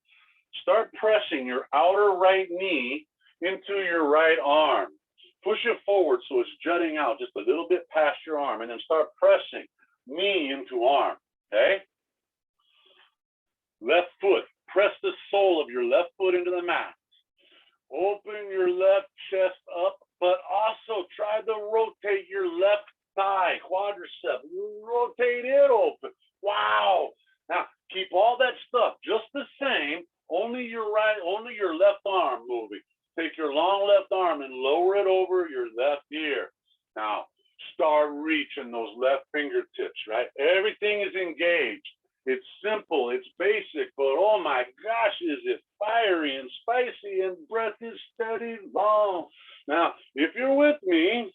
Start pressing your outer right knee into your right arm. Push it forward so it's jutting out just a little bit past your arm, and then start pressing knee into arm, okay? Left foot, press the sole of your left foot into the mat. Open your left chest up, but also try to rotate your left thigh, quadricep. Rotate it open. Wow. Now, keep Keep all that stuff just the same, only your left arm moving. Take your long left arm and lower it over your left ear. Now, start reaching those left fingertips, right? Everything is engaged. It's simple, it's basic, but oh my gosh, is it fiery and spicy, and breath is steady, long. Now, if you're with me,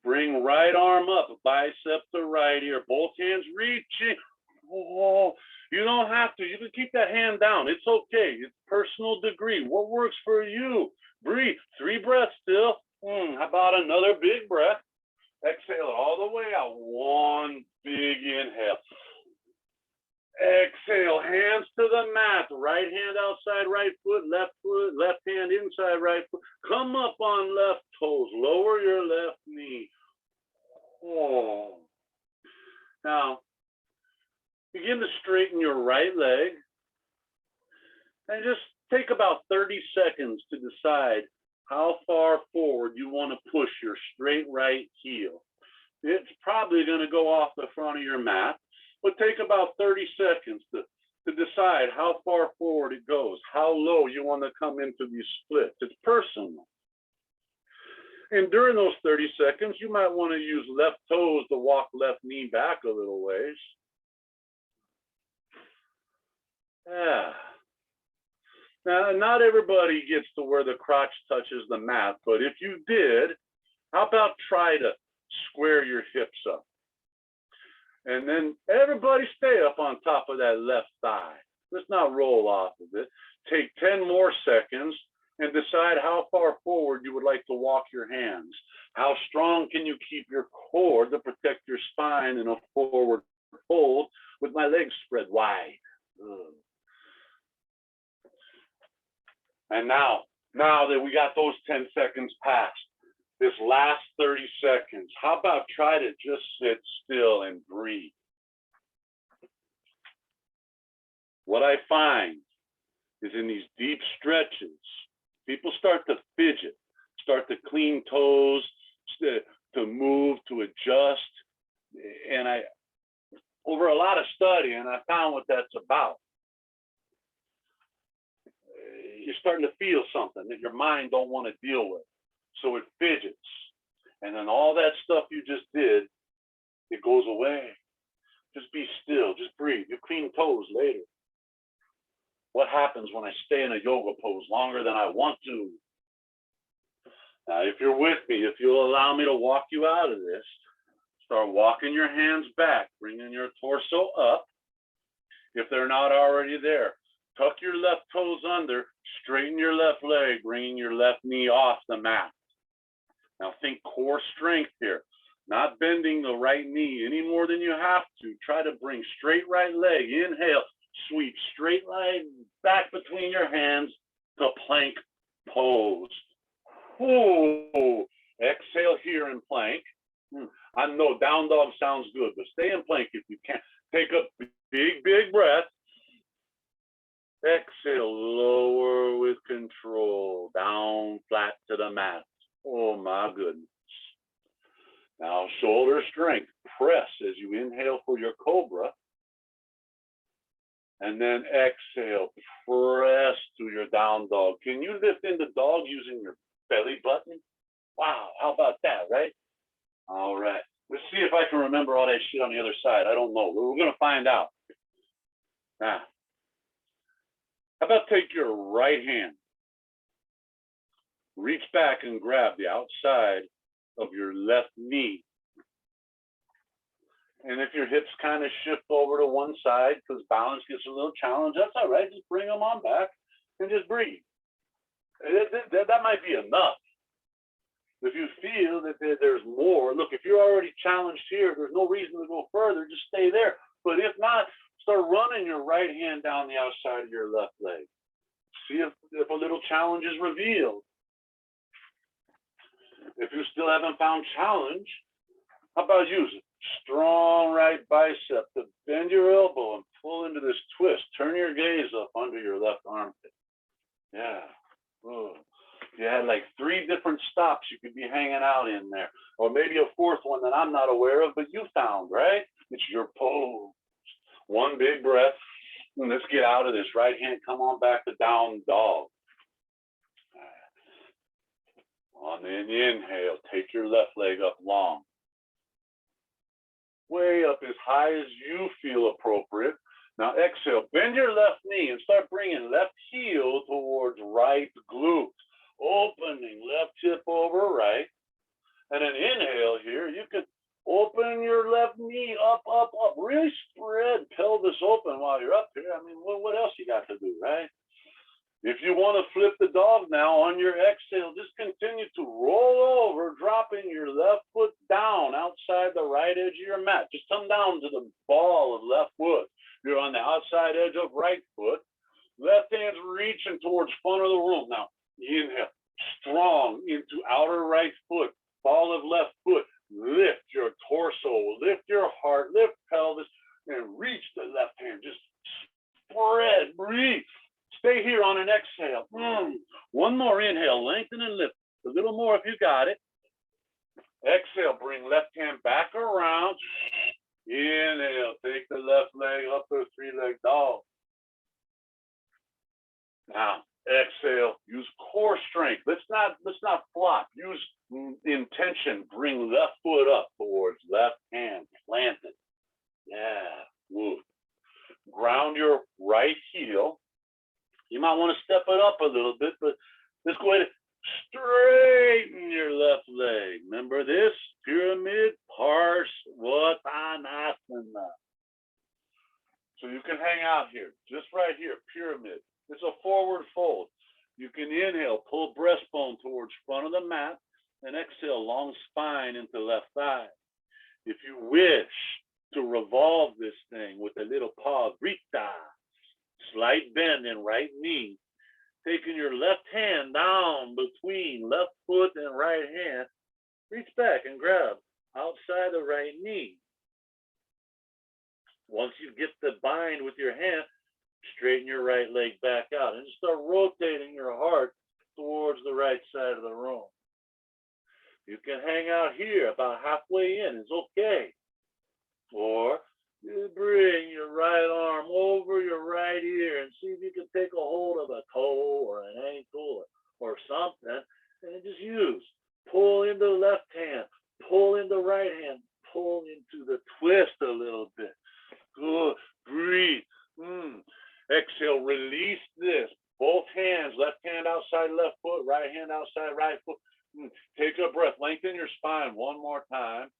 bring right arm up, bicep to right ear, both hands reaching. Oh, you don't have to. You can keep that hand down. It's okay. It's personal degree. What works for you? Breathe. 3 breaths still. How about another big breath? Exhale it all the way out. 1 big inhale. Exhale, hands to the mat. Right hand outside right foot, left hand inside right foot. Come up on left toes. Lower your left knee. Oh. Now, begin to straighten your right leg and just take about 30 seconds to decide how far forward you want to push your straight right heel. It's probably going to go off the front of your mat, but take about 30 seconds to decide how far forward it goes, how low you want to come into these splits. It's personal. And during those 30 seconds, you might want to use left toes to walk left knee back a little ways. Yeah. Now, not everybody gets to where the crotch touches the mat, but if you did, how about try to square your hips up? And then everybody stay up on top of that left thigh. Let's not roll off of it. Take 10 more seconds and decide how far forward you would like to walk your hands. How strong can you keep your core to protect your spine in a forward fold with my legs spread wide? And now that we got those 10 seconds past, this last 30 seconds, how about try to just sit still and breathe? What I find is in these deep stretches, people start to fidget, start to clean toes, to move, to adjust. And over a lot of studying, I found what that's about. You're starting to feel something that your mind don't want to deal with. So it fidgets. And then all that stuff you just did, it goes away. Just be still, just breathe. You clean toes later. What happens when I stay in a yoga pose longer than I want to? Now, if you're with me, if you'll allow me to walk you out of this, start walking your hands back, bringing your torso up. If they're not already there, tuck your left toes under, straighten your left leg, bringing your left knee off the mat. Now think core strength here, not bending the right knee any more than you have to. Try to bring straight right leg, inhale, sweep straight leg back between your hands to plank pose. Ooh. Exhale here in plank. I know down dog sounds good, but stay in plank if you can. Take a big breath. Exhale, lower with control, down flat to the mat. Oh my goodness. Now shoulder strength, press as you inhale for your cobra. And then exhale, press to your down dog. Can you lift into dog using your belly button? Wow, how about that, right? All right, let's see if I can remember all that shit on the other side. I don't know, we're gonna find out. Now, how about take your right hand, reach back and grab the outside of your left knee. And if your hips kind of shift over to one side because balance gets a little challenged, that's all right. Just bring them on back and just breathe. That might be enough. If you feel that there's more, look, if you're already challenged here, there's no reason to go further, just stay there. But if not, start running your right hand down the outside of your left leg. See if a little challenge is revealed. If you still haven't found challenge, how about use it? Strong right bicep to bend your elbow and pull into this twist. Turn your gaze up under your left armpit. Yeah. Ooh. You had like 3 different stops you could be hanging out in there. Or maybe a 4th one that I'm not aware of, but you found, right? It's your pose. 1 big breath. And let's get out of this right hand. Come on back to down dog. On the inhale, take your left leg up long. Way up as high as you feel appropriate. Now exhale, bend your left knee and start bringing left heel towards right glute. Opening left hip over right. And then inhale here, you can open your left knee up, up, up. Really spread pelvis open while you're up here. I mean, what else you got to do, right? If you want to flip the dog now on your exhale, just continue to roll over, dropping your left foot down outside the right edge of your mat. Just come down to the ball of left foot. You're on the outside edge of right foot. Left hand's reaching towards front of the room. Now, inhale, strong into outer right foot, ball of left foot. Lift your torso, lift your heart, lift pelvis, and reach the left hand. Just spread, breathe. Stay here on an exhale. One more inhale, lengthen and lift. A little more if you got it. Exhale, bring left hand back around. Inhale, take the left leg up to a three-leg dog. Now, exhale, use core strength. Let's not flop. Use intention. Bring left foot up towards left hand, planted. Yeah, move. Ground your right heel. You might want to step it up a little bit, but let's go ahead and straighten your left leg. Remember this? Pyramid Parsvanasana. So you can hang out here, just right here, pyramid. It's a forward fold. You can inhale, pull breastbone towards front of the mat, and exhale, long spine into left thigh. If you wish to revolve this thing with a little pause, Rita, slight bend in right knee, taking your left hand down between left foot and right hand, reach back and grab outside the right knee. Once you get the bind with your hand, straighten your right leg back out and start rotating your heart towards the right side of the room. You can hang out here about halfway in, it's okay. Or you bring your right arm over your right ear and see if you can take a hold of a toe or an ankle or something, and just use. Pull into the left hand, pull into right hand, pull into the twist a little bit. Good, breathe. Exhale, release this. Both hands, left hand outside left foot, right hand outside right foot. Take a breath, lengthen your spine one more time.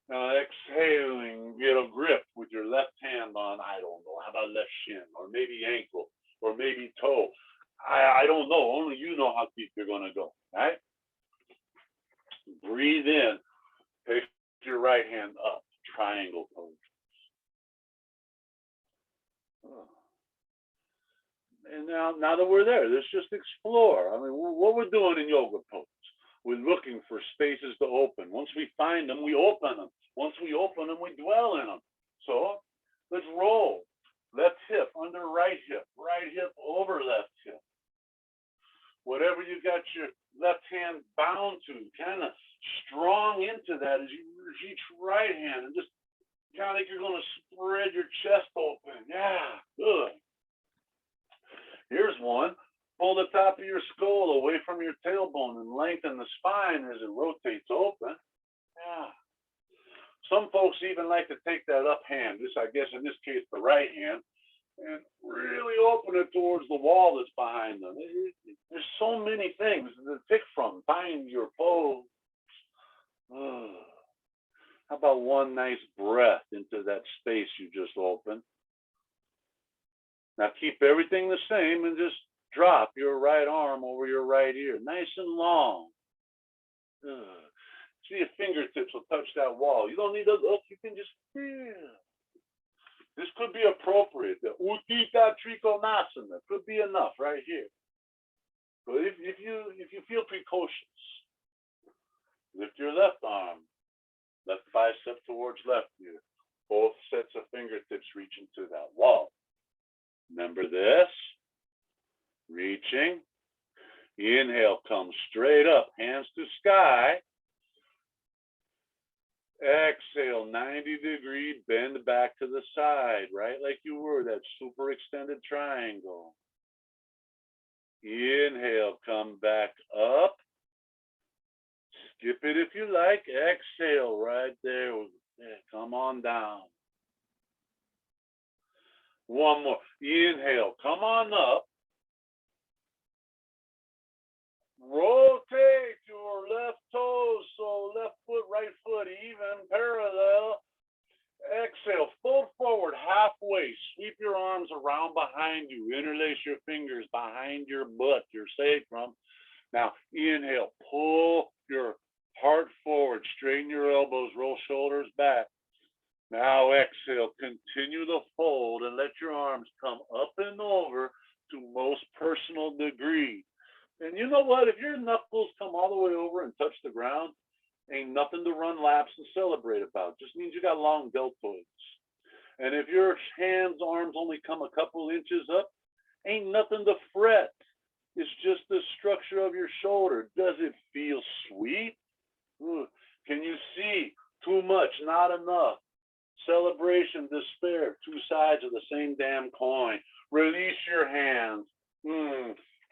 Now exhaling, get a grip with your left hand on, I don't know, how about left shin, or maybe ankle, or maybe toe. I don't know, only you know how deep you're gonna go, right? Breathe in, take your right hand up, triangle pose. And now that we're there, let's just explore. I mean, what we're doing in yoga pose, we're looking for spaces to open. Once we find them, we open them. Once we open them, we dwell in them. So let's roll. Left hip under right hip over left hip. Whatever you got your left hand bound to, kind of strong into that as you reach right hand and just kind of like you're going to spread your chest open. Yeah, good. Here's one. Pull the top of your skull away from your tailbone and lengthen the spine as it rotates open. Yeah. Some folks even like to take that up hand, I guess in this case the right hand, and really open it towards the wall that's behind them. There's so many things to pick from. Find your pose. How about one nice breath into that space you just opened? Now keep everything the same and just drop your right arm over your right ear, nice and long. See your fingertips will touch that wall. You don't need to look, you can just feel. This could be appropriate. The Uttita Trikonasana could be enough right here. But if you feel precocious, lift your left arm, left bicep towards left ear. Both sets of fingertips reaching to that wall. Remember this. Reaching. Inhale, come straight up, hands to sky. Exhale, 90-degree bend back to the side, right like you were, that super extended triangle. Inhale, come back up. Skip it if you like. Exhale, right there. Come on down. One more. Inhale, come on up. Rotate your left toes, so left foot, right foot, even, parallel. Exhale, fold forward halfway. Sweep your arms around behind you. Interlace your fingers behind your butt, your sacrum. Now, inhale, pull your heart forward. Straighten your elbows, roll shoulders back. Now, exhale, continue the fold and let your arms come up and over to most personal degree. And you know what? If your knuckles come all the way over and touch the ground, ain't nothing to run laps and celebrate about. Just means you got long deltoids. And if your hands, arms only come a couple inches up, ain't nothing to fret. It's just the structure of your shoulder. Does it feel sweet? Can you see? Too much, not enough. Celebration, despair, two sides of the same damn coin. Release your hands.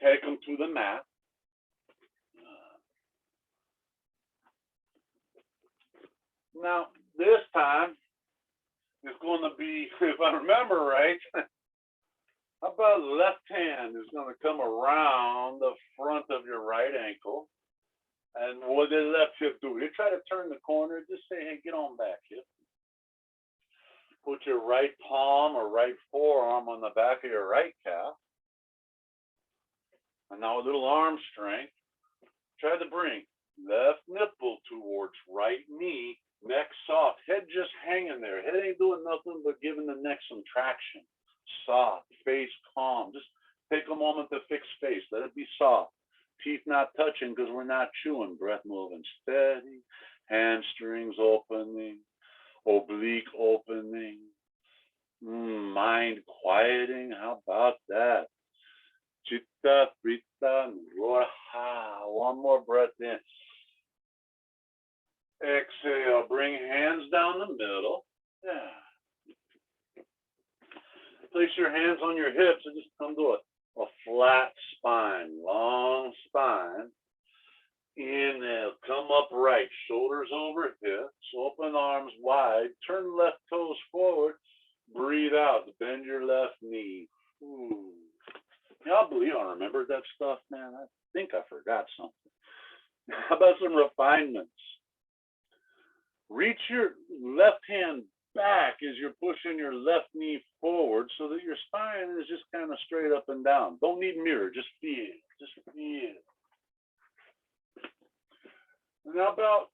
Take them to the mat. Now, this time, it's going to be, if I remember right, how about left hand is going to come around the front of your right ankle. And what did left hip do? You try to turn the corner, just say, hey, get on back, hip. Put your right palm or right forearm on the back of your right calf. And now a little arm strength. Try to bring left nipple towards right knee, neck soft, head just hanging there. Head ain't doing nothing but giving the neck some traction. Soft, face calm. Just take a moment to fix face. Let it be soft. Teeth not touching because we're not chewing. Breath moving steady. Hamstrings opening. Oblique opening. Mind quieting. How about that? Chitta, Prita, Roha. One more breath in. Exhale. Bring hands down the middle. Yeah. Place your hands on your hips and just come to a flat spine, long spine. Inhale, come upright, shoulders over hips, open arms wide, turn left toes forward, breathe out, bend your left knee. Y'all believe I remembered that stuff, man? I think I forgot something. How about some refinements? Reach your left hand back as you're pushing your left knee forward so that your spine is just kind of straight up and down. Don't need mirror, just feel. Just feel. And how about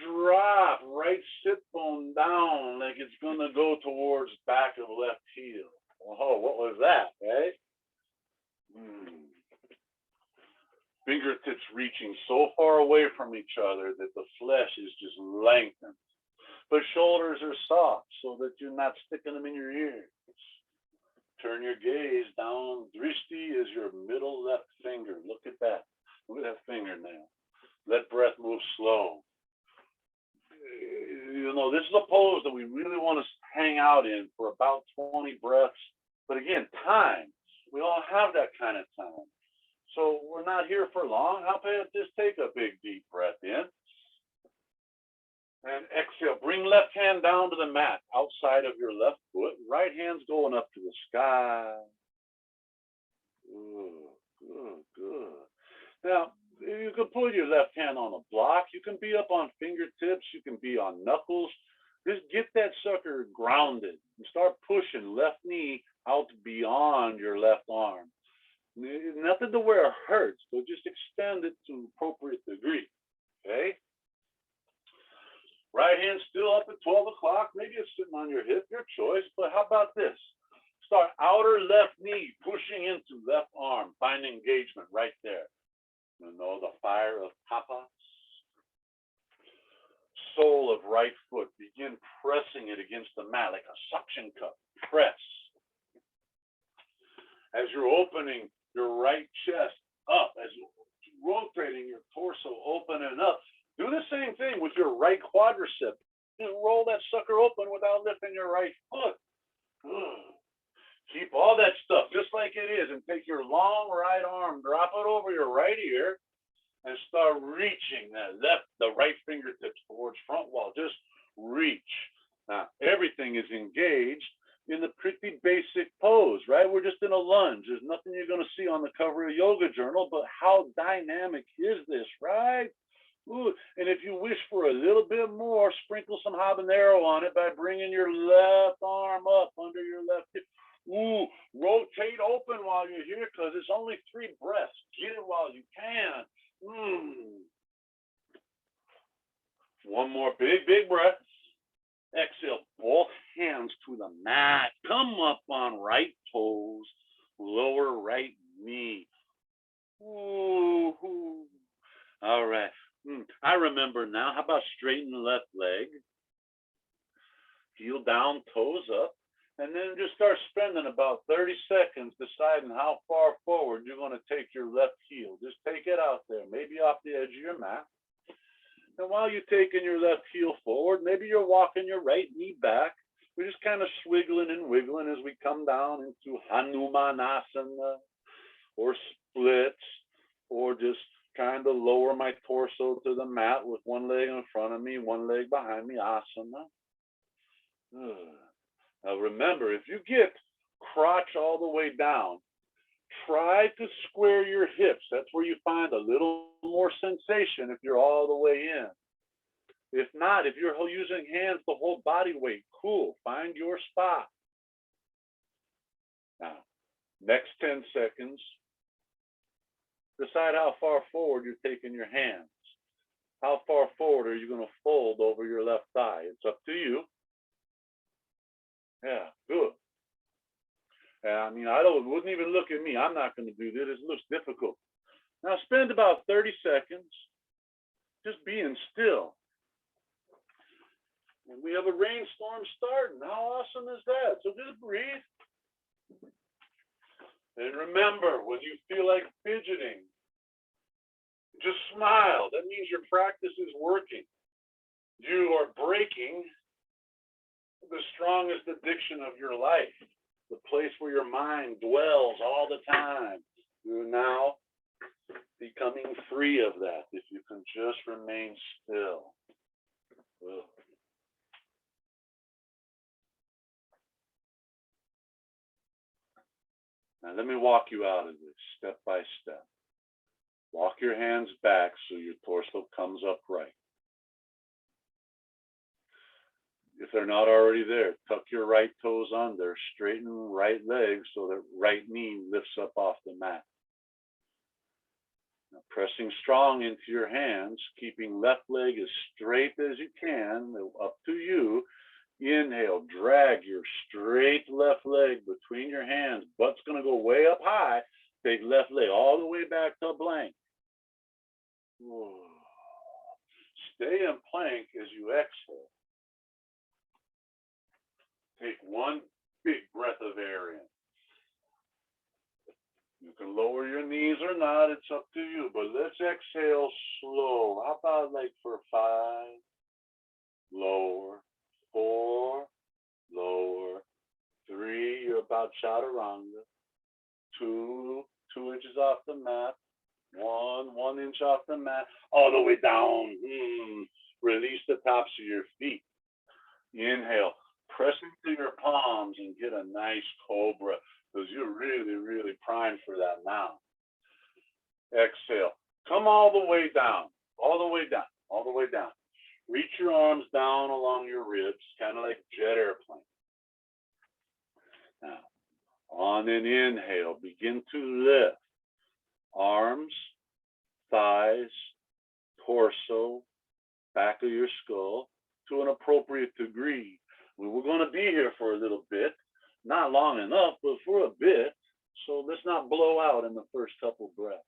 drop right sit bone down like it's going to go towards back of left heel? Oh, what was that, right? Fingertips reaching so far away from each other that the flesh is just lengthened. But shoulders are soft so that you're not sticking them in your ears. Turn your gaze down. Drishti is your middle left finger. Look at that. Look at that fingernail. Let breath move slow. You know, this is a pose that we really want to hang out in for about 20 breaths. But again, time. We all have that kind of time. So we're not here for long. How about just take a big deep breath in. And exhale. Bring left hand down to the mat outside of your left foot. Right hand's going up to the sky. Good. Now, you can put your left hand on a block. You can be up on fingertips. You can be on knuckles. Just get that sucker grounded and start pushing left knee out beyond your left arm. Nothing to where it hurts, but just extend it to appropriate degree. Okay? Right hand still up at 12 o'clock. Maybe it's sitting on your hip, your choice. But how about this? Start outer left knee, pushing into left arm. Find engagement right there. You know, the fire of tapas. Sole of right foot. Begin pressing it against the mat like a suction cup. Press. As you're opening your right chest up, as you're rotating your torso open and up, do the same thing with your right quadricep Just roll that sucker open without lifting your right foot. Keep all that stuff just like it is and take your long right arm, drop it over your right ear, and start reaching the right fingertips towards front wall. Just reach. Now, everything is engaged in the pretty basic pose, right? We're just in a lunge. There's nothing you're going to see on the cover of Yoga Journal, but how dynamic is this, right? Ooh, and if you wish for a little bit more, sprinkle some habanero on it by bringing your left arm up under your left hip. Ooh, rotate open while you're here because it's only 3 breaths. Get it while you can. One more big breath. Exhale, both hands to the mat. Come up on right toes, lower right knee. Ooh. All right. I remember now. How about straighten the left leg? Heel down, toes up. And then just start spending about 30 seconds deciding how far forward you're going to take your left heel. Just take it out there, maybe off the edge of your mat. And while you're taking your left heel forward, maybe you're walking your right knee back. We're just kind of swiggling and wiggling as we come down into Hanumanasana or splits, or just kind of lower my torso to the mat with one leg in front of me, one leg behind me, asana. Now remember, if you get crotch all the way down, try to square your hips. That's where you find a little more sensation if you're all the way in. If not, if you're using hands to hold body weight, cool, find your spot. Now, next 10 seconds, decide how far forward you're taking your hands. How far forward are you going to fold over your left thigh? It's up to you. Yeah, good. I mean, wouldn't even look at me. I'm not going to do this. It looks difficult. Now spend about 30 seconds just being still. And we have a rainstorm starting. How awesome is that? So just breathe. And remember, when you feel like fidgeting, just smile. That means your practice is working. You are breaking the strongest addiction of your life, the place where your mind dwells all the time. You're now becoming free of that if you can just remain still. Ugh. Now let me walk you out of this step by step. Walk your hands back so your torso comes upright. If they're not already there, tuck your right toes under, straighten right leg so that right knee lifts up off the mat. Now pressing strong into your hands, keeping left leg as straight as you can, up to you. Inhale, drag your straight left leg between your hands. Butt's going to go way up high. Take left leg all the way back to blank. Stay in plank as you exhale. Take one big breath of air in. You can lower your knees or not, it's up to you, but let's exhale slow. How about like for 5, lower, 4, lower, 3, you're about chaturanga, 2 inches off the mat, 1 inch off the mat, all the way down. Release the tops of your feet. Inhale. Press into your palms and get a nice cobra because you're really, really primed for that now. Exhale. Come all the way down, all the way down, all the way down. Reach your arms down along your ribs, kind of like jet airplane. Now, on an inhale, begin to lift arms, thighs, torso, back of your skull to an appropriate degree. We were going to be here for a little bit, not long enough, but for a bit. So let's not blow out in the first couple breaths.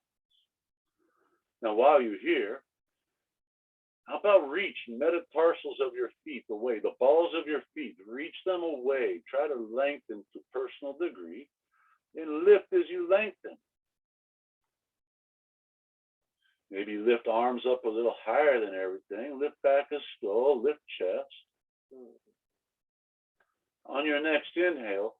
Now, while you're here, how about reach metatarsals of your feet away, the balls of your feet, reach them away. Try to lengthen to personal degree and lift as you lengthen. Maybe lift arms up a little higher than everything. Lift back a skull, lift chest. On your next inhale,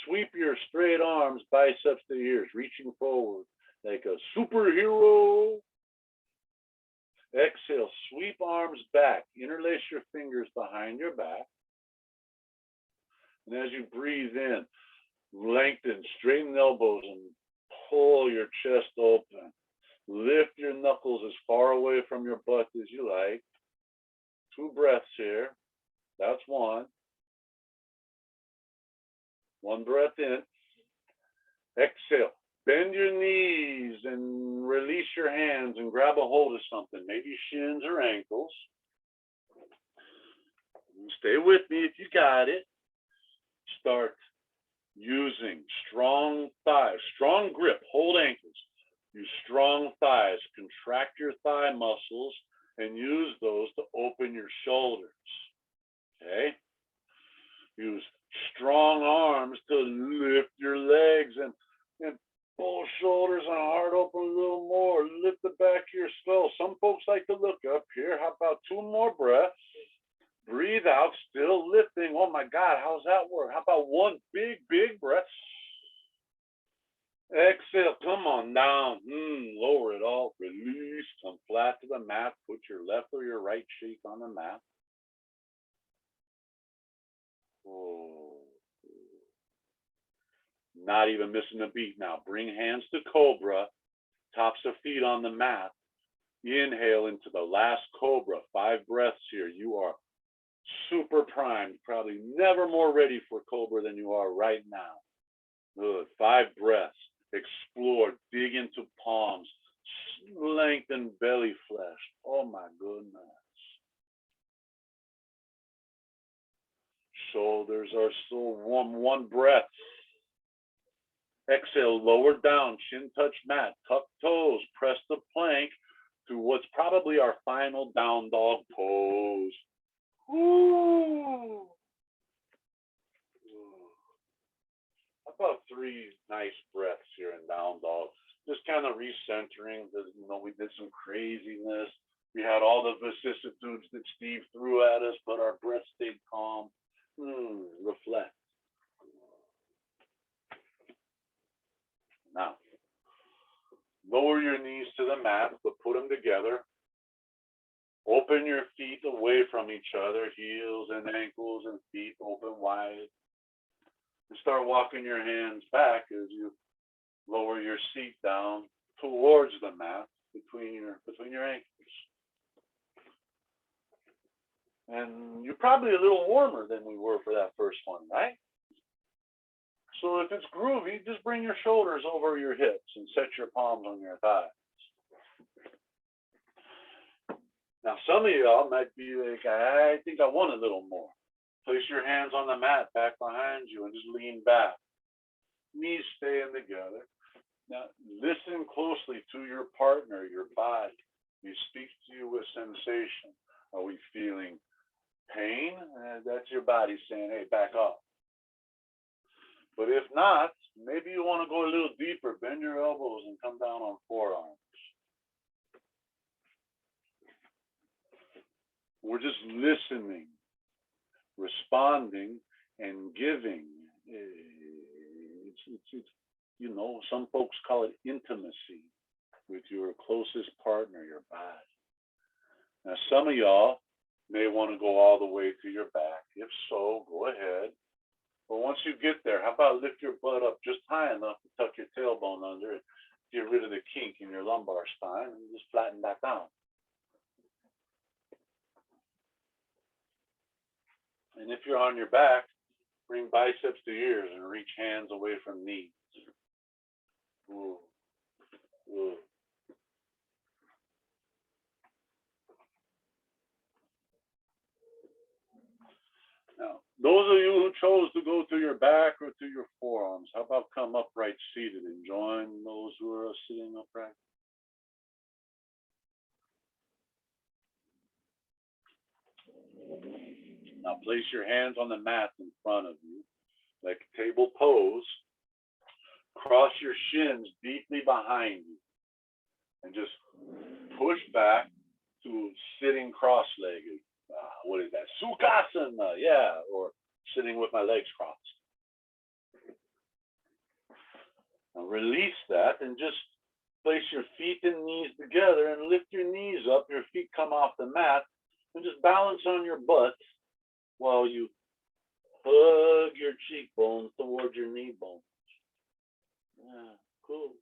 sweep your straight arms, biceps to ears, reaching forward like a superhero. Exhale, sweep arms back, interlace your fingers behind your back. And as you breathe in, lengthen, straighten elbows and pull your chest open. Lift your knuckles as far away from your butt as you like. 2 breaths here. That's 1. 1 breath in. Exhale. Bend your knees and release your hands and grab a hold of something, maybe shins or ankles. Stay with me if you got it. Start using strong thighs, strong grip, hold ankles. Use strong thighs, contract your thigh muscles and use those to open your shoulders. Okay? Use strong arms to lift your legs and pull shoulders and heart open a little more. Lift the back of your skull. Some folks like to look up here. How about 2 more breaths? Breathe out, still lifting. Oh my God, how's that work? How about 1 big, big breath? Exhale, come on down. Lower it all. Release, come flat to the mat. Put your left or your right cheek on the mat. Oh. Not even missing a beat now. Bring hands to cobra, tops of feet on the mat. Inhale into the last cobra. 5 breaths here. You are super primed, probably never more ready for cobra than you are right now. Good. 5 breaths. Explore, dig into palms, lengthen belly flesh. Oh my goodness. Shoulders are still warm. 1 breath. Exhale, lower down, chin touch mat, tuck toes, press the plank to what's probably our final down dog pose. Woo! How about 3 nice breaths here in down dog? Just kind of recentering. We did some craziness. We had all the vicissitudes that Steve threw at us, but our breath stayed calm. Reflect. Now, lower your knees to the mat, but put them together. Open your feet away from each other, heels and ankles and feet open wide. And start walking your hands back as you lower your seat down towards the mat between your ankles. And you're probably a little warmer than we were for that first one, right? So if it's groovy, just bring your shoulders over your hips and set your palms on your thighs. Now, some of y'all might be like, I think I want a little more. Place your hands on the mat back behind you and just lean back. Knees staying together. Now, listen closely to your partner, your body. We speak to you with sensation. Are we feeling pain? That's your body saying, hey, back off. But if not, maybe you want to go a little deeper. Bend your elbows and come down on forearms. We're just listening, responding, and giving. It's some folks call it intimacy with your closest partner, your body. Now, some of y'all may want to go all the way to your back. If so, go ahead. But once you get there, how about lift your butt up just high enough to tuck your tailbone under it, get rid of the kink in your lumbar spine, and just flatten back down. And if you're on your back, bring biceps to ears and reach hands away from knees. Ooh. Ooh. Now, those of you who chose to go to your back or to your forearms, how about come upright seated and join those who are sitting upright? Now place your hands on the mat in front of you, like a table pose. Cross your shins deeply behind you and just push back to sitting cross-legged. What is that? and yeah, or sitting with my legs crossed. Now release that and just place your feet and knees together and lift your knees up. Your feet come off the mat and just balance on your butt while you hug your cheekbones towards your knee bones. Yeah, cool.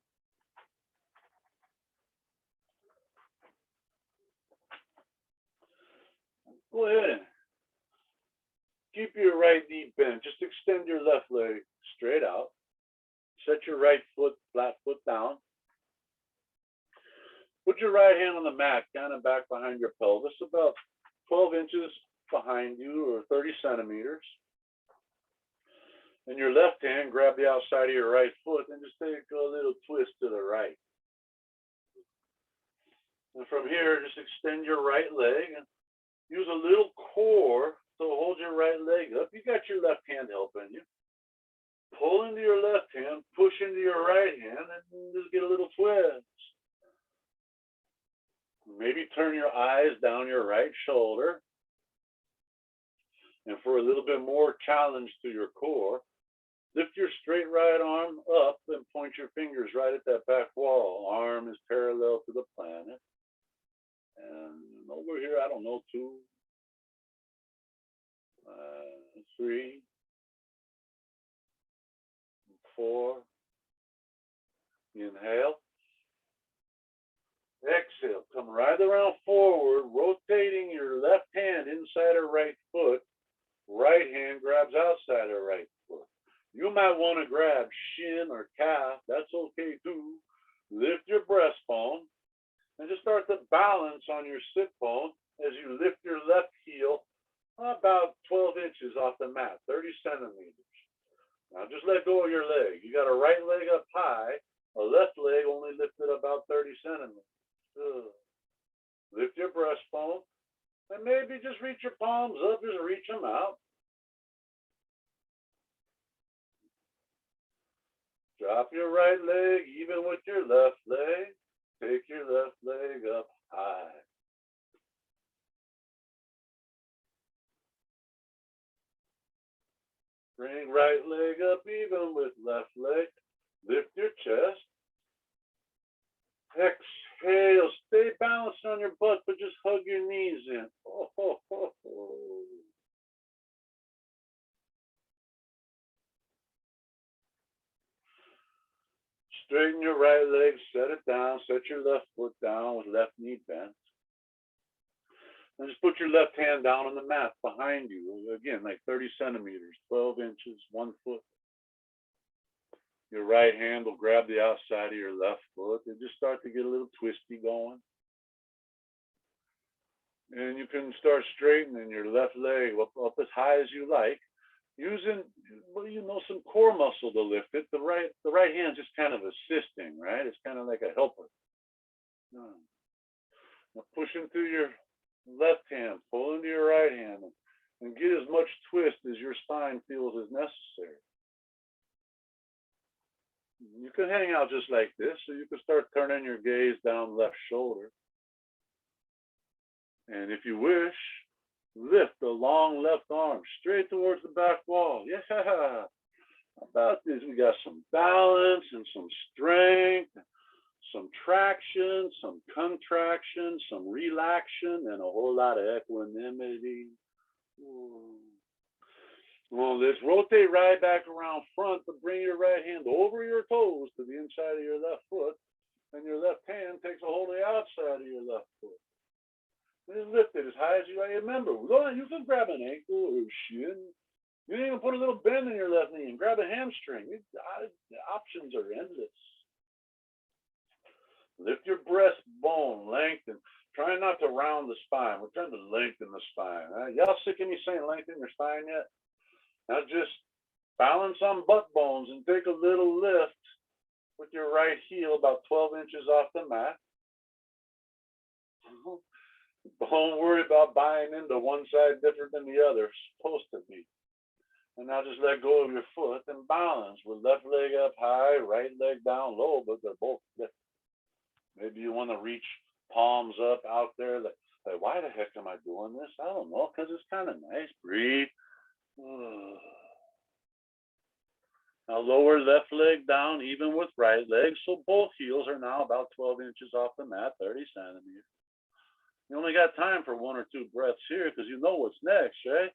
Go ahead and keep your right knee bent. Just extend your left leg straight out. Set your right foot, flat foot down. Put your right hand on the mat, kind of back behind your pelvis, about 12 inches behind you or 30 centimeters. And your left hand, grab the outside of your right foot and just take a little twist to the right. And from here, just extend your right leg and use a little core to hold your right leg up. You got your left hand helping you. Pull into your left hand, push into your right hand, and just get a little twist. Maybe turn your eyes down your right shoulder. And for a little bit more challenge to your core, lift your straight right arm up and point your fingers right at that back wall. Arm is parallel to the planet. And over here, I don't know, 2, 3, 4. Inhale. Exhale. Come right around forward, rotating your left hand inside of right foot. Right hand grabs outside of right foot. You might want to grab shin or calf. That's okay too. Lift your breastbone and just start to balance on your sit bone as you lift your left heel about 12 inches off the mat, 30 centimeters. Now just let go of your leg. You got a right leg up high, a left leg only lifted about 30 centimeters. Lift your breastbone and maybe just reach your palms up, just reach them out. Drop your right leg even with your left leg. Take your left leg up high. Bring right leg up even with left leg. Lift your chest. Exhale. Stay balanced on your butt, but just hug your knees in. Straighten your right leg, set it down, set your left foot down with left knee bent. And just put your left hand down on the mat behind you. Again, like 30 centimeters, 12 inches, 1 foot. Your right hand will grab the outside of your left foot and just start to get a little twisty going. And you can start straightening your left leg up as high as you like, using, some core muscle to lift it. The right hand's just kind of assisting, right? It's kind of like a helper. Now push into your left hand, pull into your right hand, and get as much twist as your spine feels is necessary. You can hang out just like this, so you can start turning your gaze down left shoulder. And if you wish, lift the long left arm straight towards the back wall. Yeah. How about this? We got some balance and some strength, some traction, some contraction, some relaxation, and a whole lot of equanimity. Well, let's rotate right back around front to bring your right hand over your toes to the inside of your left foot, and your left hand takes a hold of the outside of your left foot. Just lift it as high as you like. Remember, you can grab an ankle or a shin. You can even put a little bend in your left knee and grab a hamstring. The options are endless. Lift your breastbone, lengthen. Try not to round the spine. We're trying to lengthen the spine. Right? Y'all sick of me saying lengthen your spine yet? Now just balance on butt bones and take a little lift with your right heel about 12 inches off the mat. Don't worry about buying into one side different than the other. It's supposed to be. And now just let go of your foot and balance with left leg up high, right leg down low, but they're both lifted. Maybe you want to reach palms up out there, like Like, why the heck am I doing this? I don't know, because it's kind of nice. Breathe. Now lower left leg down, even with right leg. So both heels are now about 12 inches off the mat, 30 centimeters. You only got time for 1 or 2 breaths here because you know what's next, right?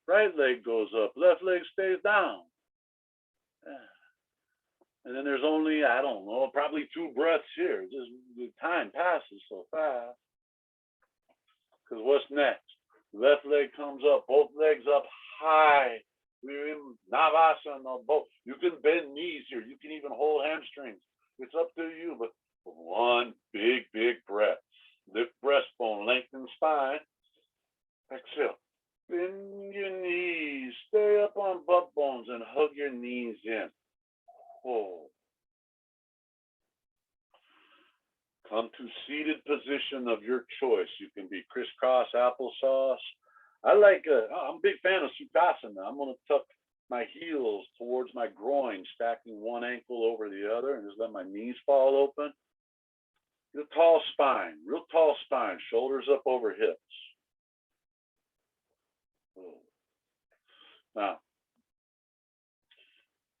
Right leg goes up, left leg stays down. And then there's only, I don't know, probably 2 breaths here. Just the time passes so fast. Because what's next? Left leg comes up, both legs up high. We're in Navasana, both. You can bend knees here. You can even hold hamstrings. It's up to you, but 1 big, big breath. Lift breastbone, lengthen spine. Exhale. Bend your knees. Stay up on butt bones and hug your knees in. Hold. Come to seated position of your choice. You can be crisscross applesauce. I'm a big fan of Sukhasana. I'm going to tuck my heels towards my groin, stacking one ankle over the other, and just let my knees fall open. Real tall spine, shoulders up over hips. Now,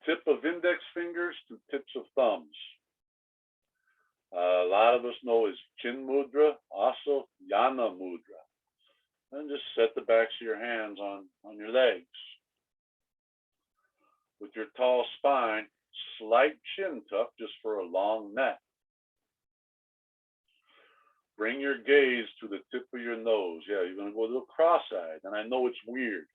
tip of index fingers to tips of thumbs. A lot of us know is Chin Mudra, also Yana Mudra. And just set the backs of your hands on your legs. With your tall spine, slight chin tuck just for a long neck. Bring your gaze to the tip of your nose. Yeah, you're going to go a little cross-eyed. And I know it's weird.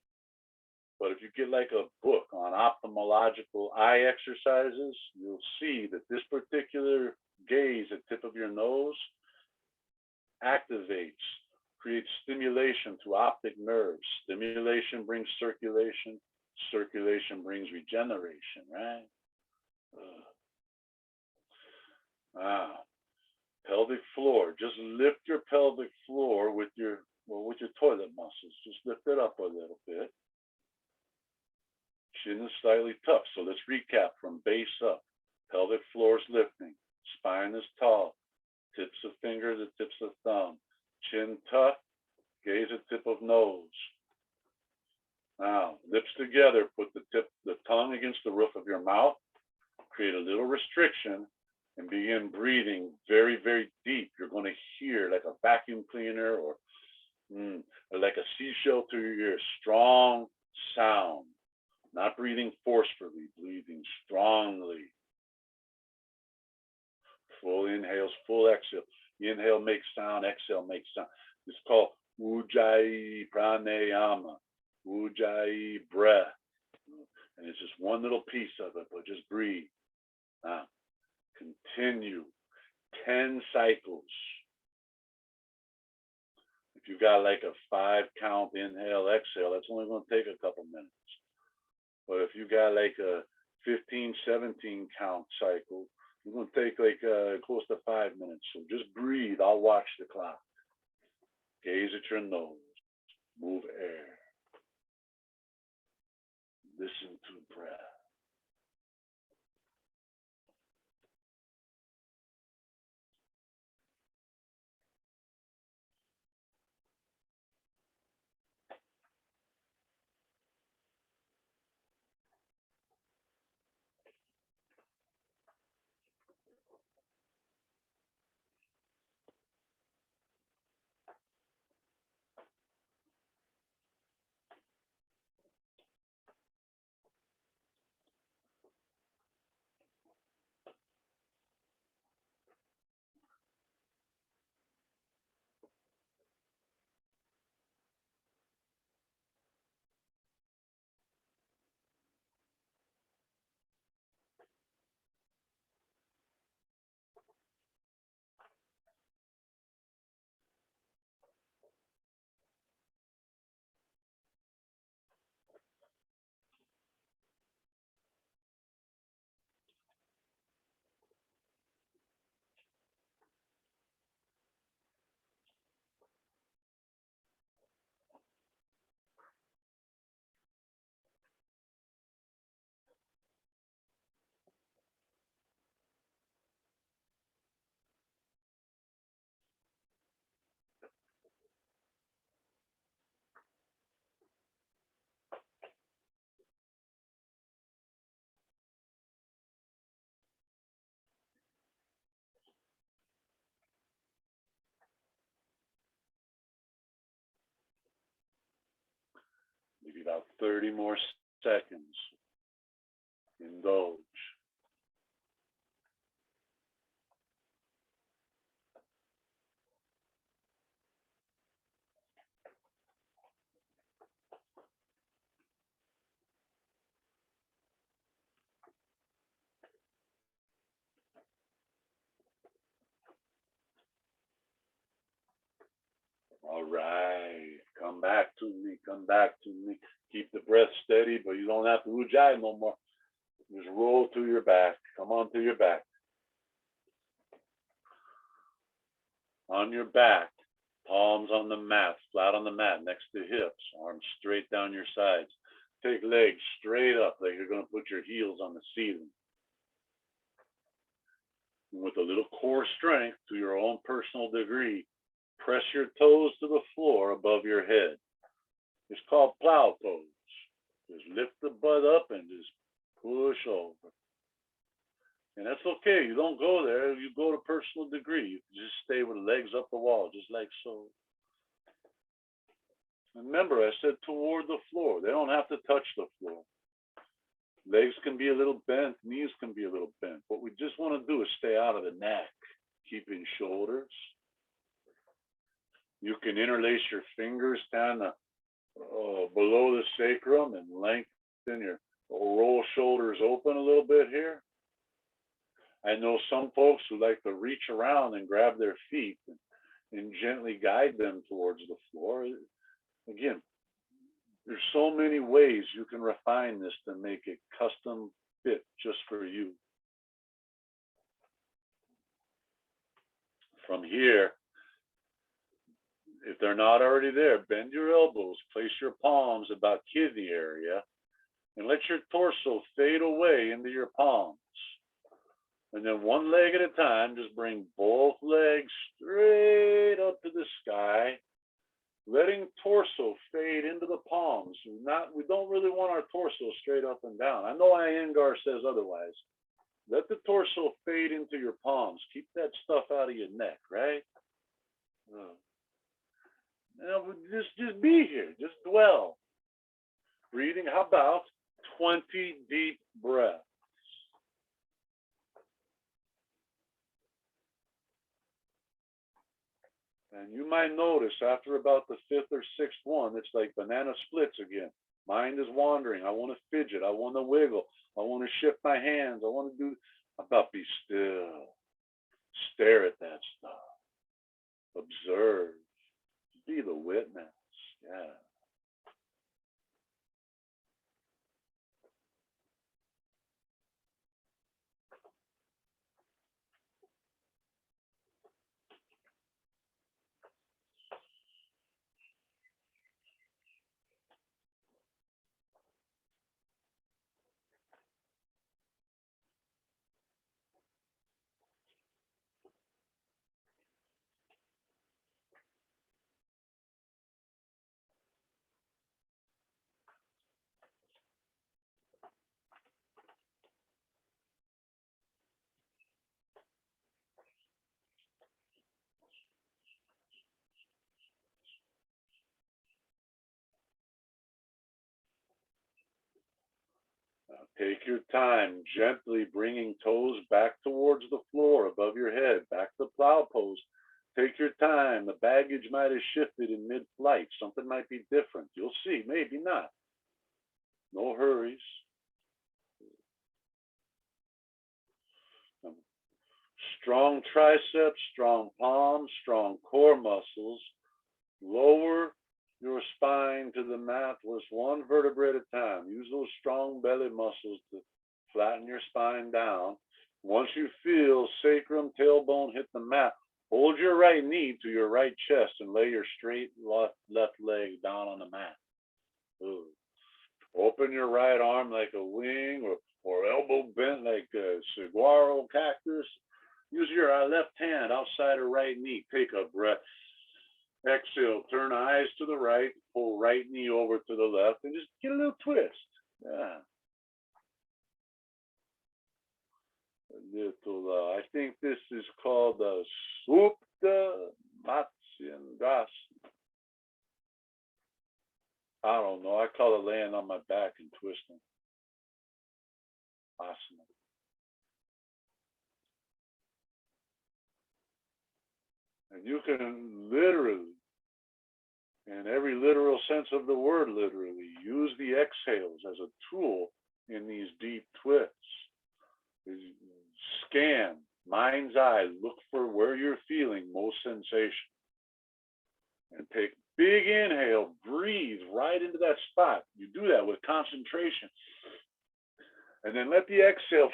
But if you get like a book on ophthalmological eye exercises, you'll see that this particular gaze at tip of your nose activates, creates stimulation to optic nerves. Stimulation brings circulation. Circulation brings regeneration, right? Pelvic floor. Just lift your pelvic floor with your toilet muscles. Just lift it up a little bit. Chin is slightly tucked. So let's recap from base up. Pelvic floor is lifting. Spine is tall. Tips of fingers at tips of thumb. Chin tucked. Gaze at tip of nose. Now, lips together. Put the tongue against the roof of your mouth. Create a little restriction and begin breathing very, very deep. You're going to hear like a vacuum cleaner or like a seashell to your ear. Strong sound. Not breathing forcefully, breathing strongly. Full inhales, full exhale. Inhale makes sound, exhale makes sound. It's called Ujjayi Pranayama, Ujjayi breath. And it's just one little piece of it, but just breathe. Now, continue 10 cycles. If you got like a 5-count inhale, exhale, that's only going to take a couple minutes. But if you got like a 15, 17 count cycle, it's going to take like close to 5 minutes. So just breathe. I'll watch the clock. Gaze at your nose. Move air. Listen to breath. Maybe about 30 more seconds. Indulge. All right, come back to me, come back to me. Keep the breath steady, but you don't have to ujjayi no more. Just roll to your back, come on to your back. On your back, palms on the mat, flat on the mat, next to hips, arms straight down your sides. Take legs straight up, like you're gonna put your heels on the ceiling. And with a little core strength to your own personal degree, press your toes to the floor above your head. It's called plow pose. Just lift the butt up and just push over. And that's okay. You don't go there. You go to personal degree. You just stay with legs up the wall, just like so. Remember, I said toward the floor. They don't have to touch the floor. Legs can be a little bent. Knees can be a little bent. What we just want to do is stay out of the neck, keeping shoulders. You can interlace your fingers down below the sacrum and lengthen your roll shoulders open a little bit here. I know some folks who like to reach around and grab their feet and gently guide them towards the floor. Again, there's so many ways you can refine this to make it custom fit just for you. From here, if they're not already there, bend your elbows, place your palms about kidney area, and let your torso fade away into your palms. And then one leg at a time, just bring both legs straight up to the sky, letting torso fade into the palms. We don't really want our torso straight up and down. I know Iyengar says otherwise. Let the torso fade into your palms. Keep that stuff out of your neck, right? Now, just be here. Just dwell. Breathing. How about 20 deep breaths? And you might notice after about the fifth or sixth one, it's like banana splits again. Mind is wandering. I want to fidget. I want to wiggle. I want to shift my hands. I want to do. How about be still? Stare at that stuff. Observe. Be the witness. Yeah. Take your time, gently bringing toes back towards the floor above your head, back to plow pose. Take your time. The baggage might have shifted in mid-flight. Something might be different. You'll see, maybe not. No hurries. Strong triceps, strong palms, strong core muscles. Lower your spine to the mat just one vertebrae at a time. Use those strong belly muscles to flatten your spine down. Once you feel sacrum, tailbone hit the mat, hold your right knee to your right chest and lay your straight left leg down on the mat. Ooh. Open your right arm like a wing or elbow bent like a saguaro cactus. Use your left hand outside of right knee. Take a breath. Exhale, turn eyes to the right, pull right knee over to the left, and just get a little twist. Yeah. A little, I think this is called the Supta Matsyasana. I don't know. I call it laying on my back and twisting. Asana. And you can literally, in every literal sense of the word, literally, use the exhales as a tool in these deep twists. Scan, mind's eye, look for where you're feeling most sensation. And take big inhale, breathe right into that spot. You do that with concentration. And then let the exhale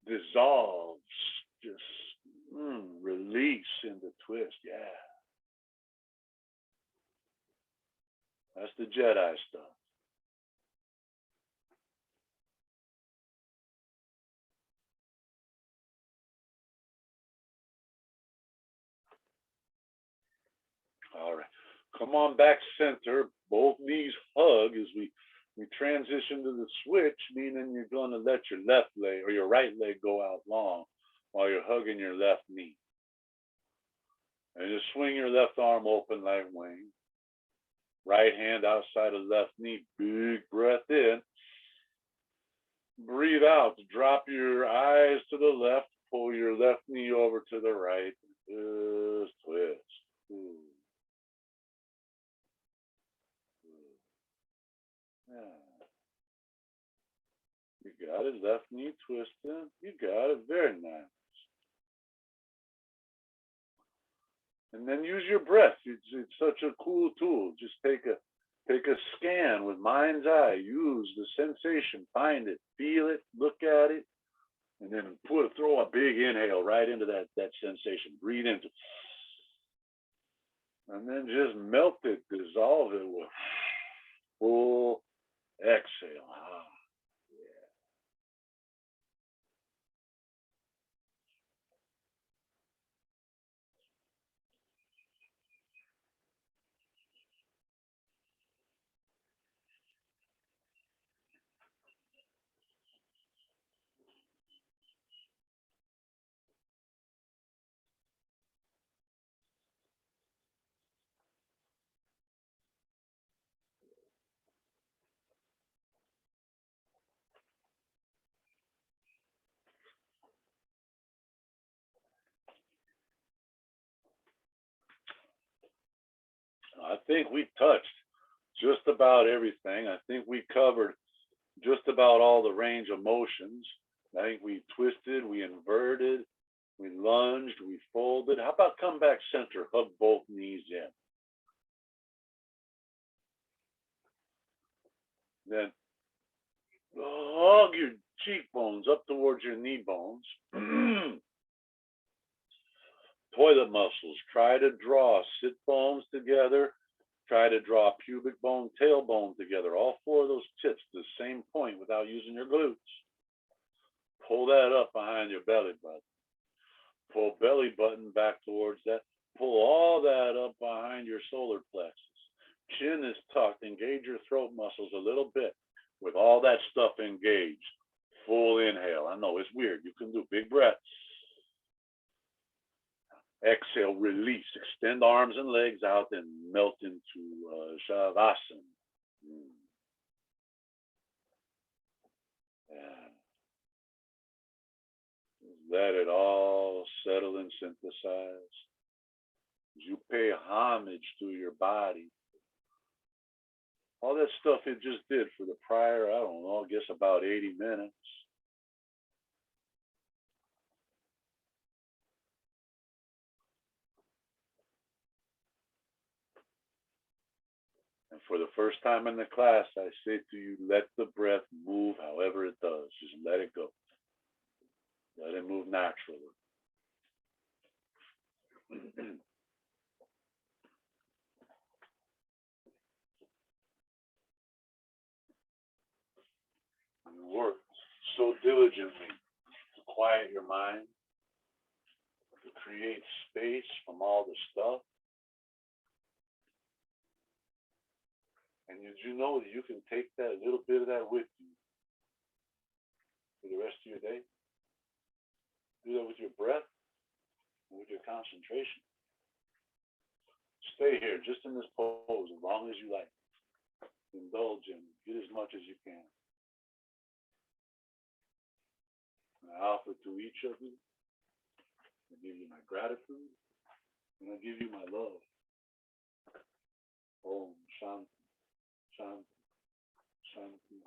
dissolve, just release in the twist. Yeah. That's the Jedi stuff. All right. Come on back center. Both knees hug as we transition to the switch, meaning you're going to let your left leg or your right leg go out long while you're hugging your left knee. And just swing your left arm open like wing. Right hand outside of left knee. Big breath in. Breathe out. Drop your eyes to the left. Pull your left knee over to the right. Just twist. Yeah. You got it. Left knee twisting. You got it. Very nice. And then use your breath. It's such a cool tool. Just take a scan with mind's eye. Use the sensation. Find it. Feel it. Look at it. And then throw a big inhale right into that sensation. Breathe into it. And then just melt it. Dissolve it with full exhale. I think we touched just about everything. I think we covered just about all the range of motions. I think we twisted, we inverted, we lunged, we folded. How about come back center, hug both knees in. Then hug your cheekbones up towards your knee bones. Toilet muscles, try to draw sit bones together. Try to draw pubic bone, tailbone together, all four of those tips to the same point without using your glutes. Pull that up behind your belly button. Pull belly button back towards that. Pull all that up behind your solar plexus. Chin is tucked. Engage your throat muscles a little bit with all that stuff engaged. Full inhale. I know it's weird. You can do big breaths. Exhale, release. Extend arms and legs out and melt into Shavasana. Yeah. Let it all settle and synthesize. As you pay homage to your body. All that stuff it just did for the prior, I don't know, I guess about 80 minutes. And for the first time in the class, I say to you, let the breath move however it does. Just let it go. Let it move naturally. You work so diligently to quiet your mind, to create space from all the stuff. And did you know that you can take that little bit of that with you for the rest of your day? Do that with your breath and with your concentration. Stay here just in this pose as long as you like. indulge in, get as much as you can. And I offer to each of you, I give you my gratitude, and I give you my love. Om Shanti, Shanti, Shanti.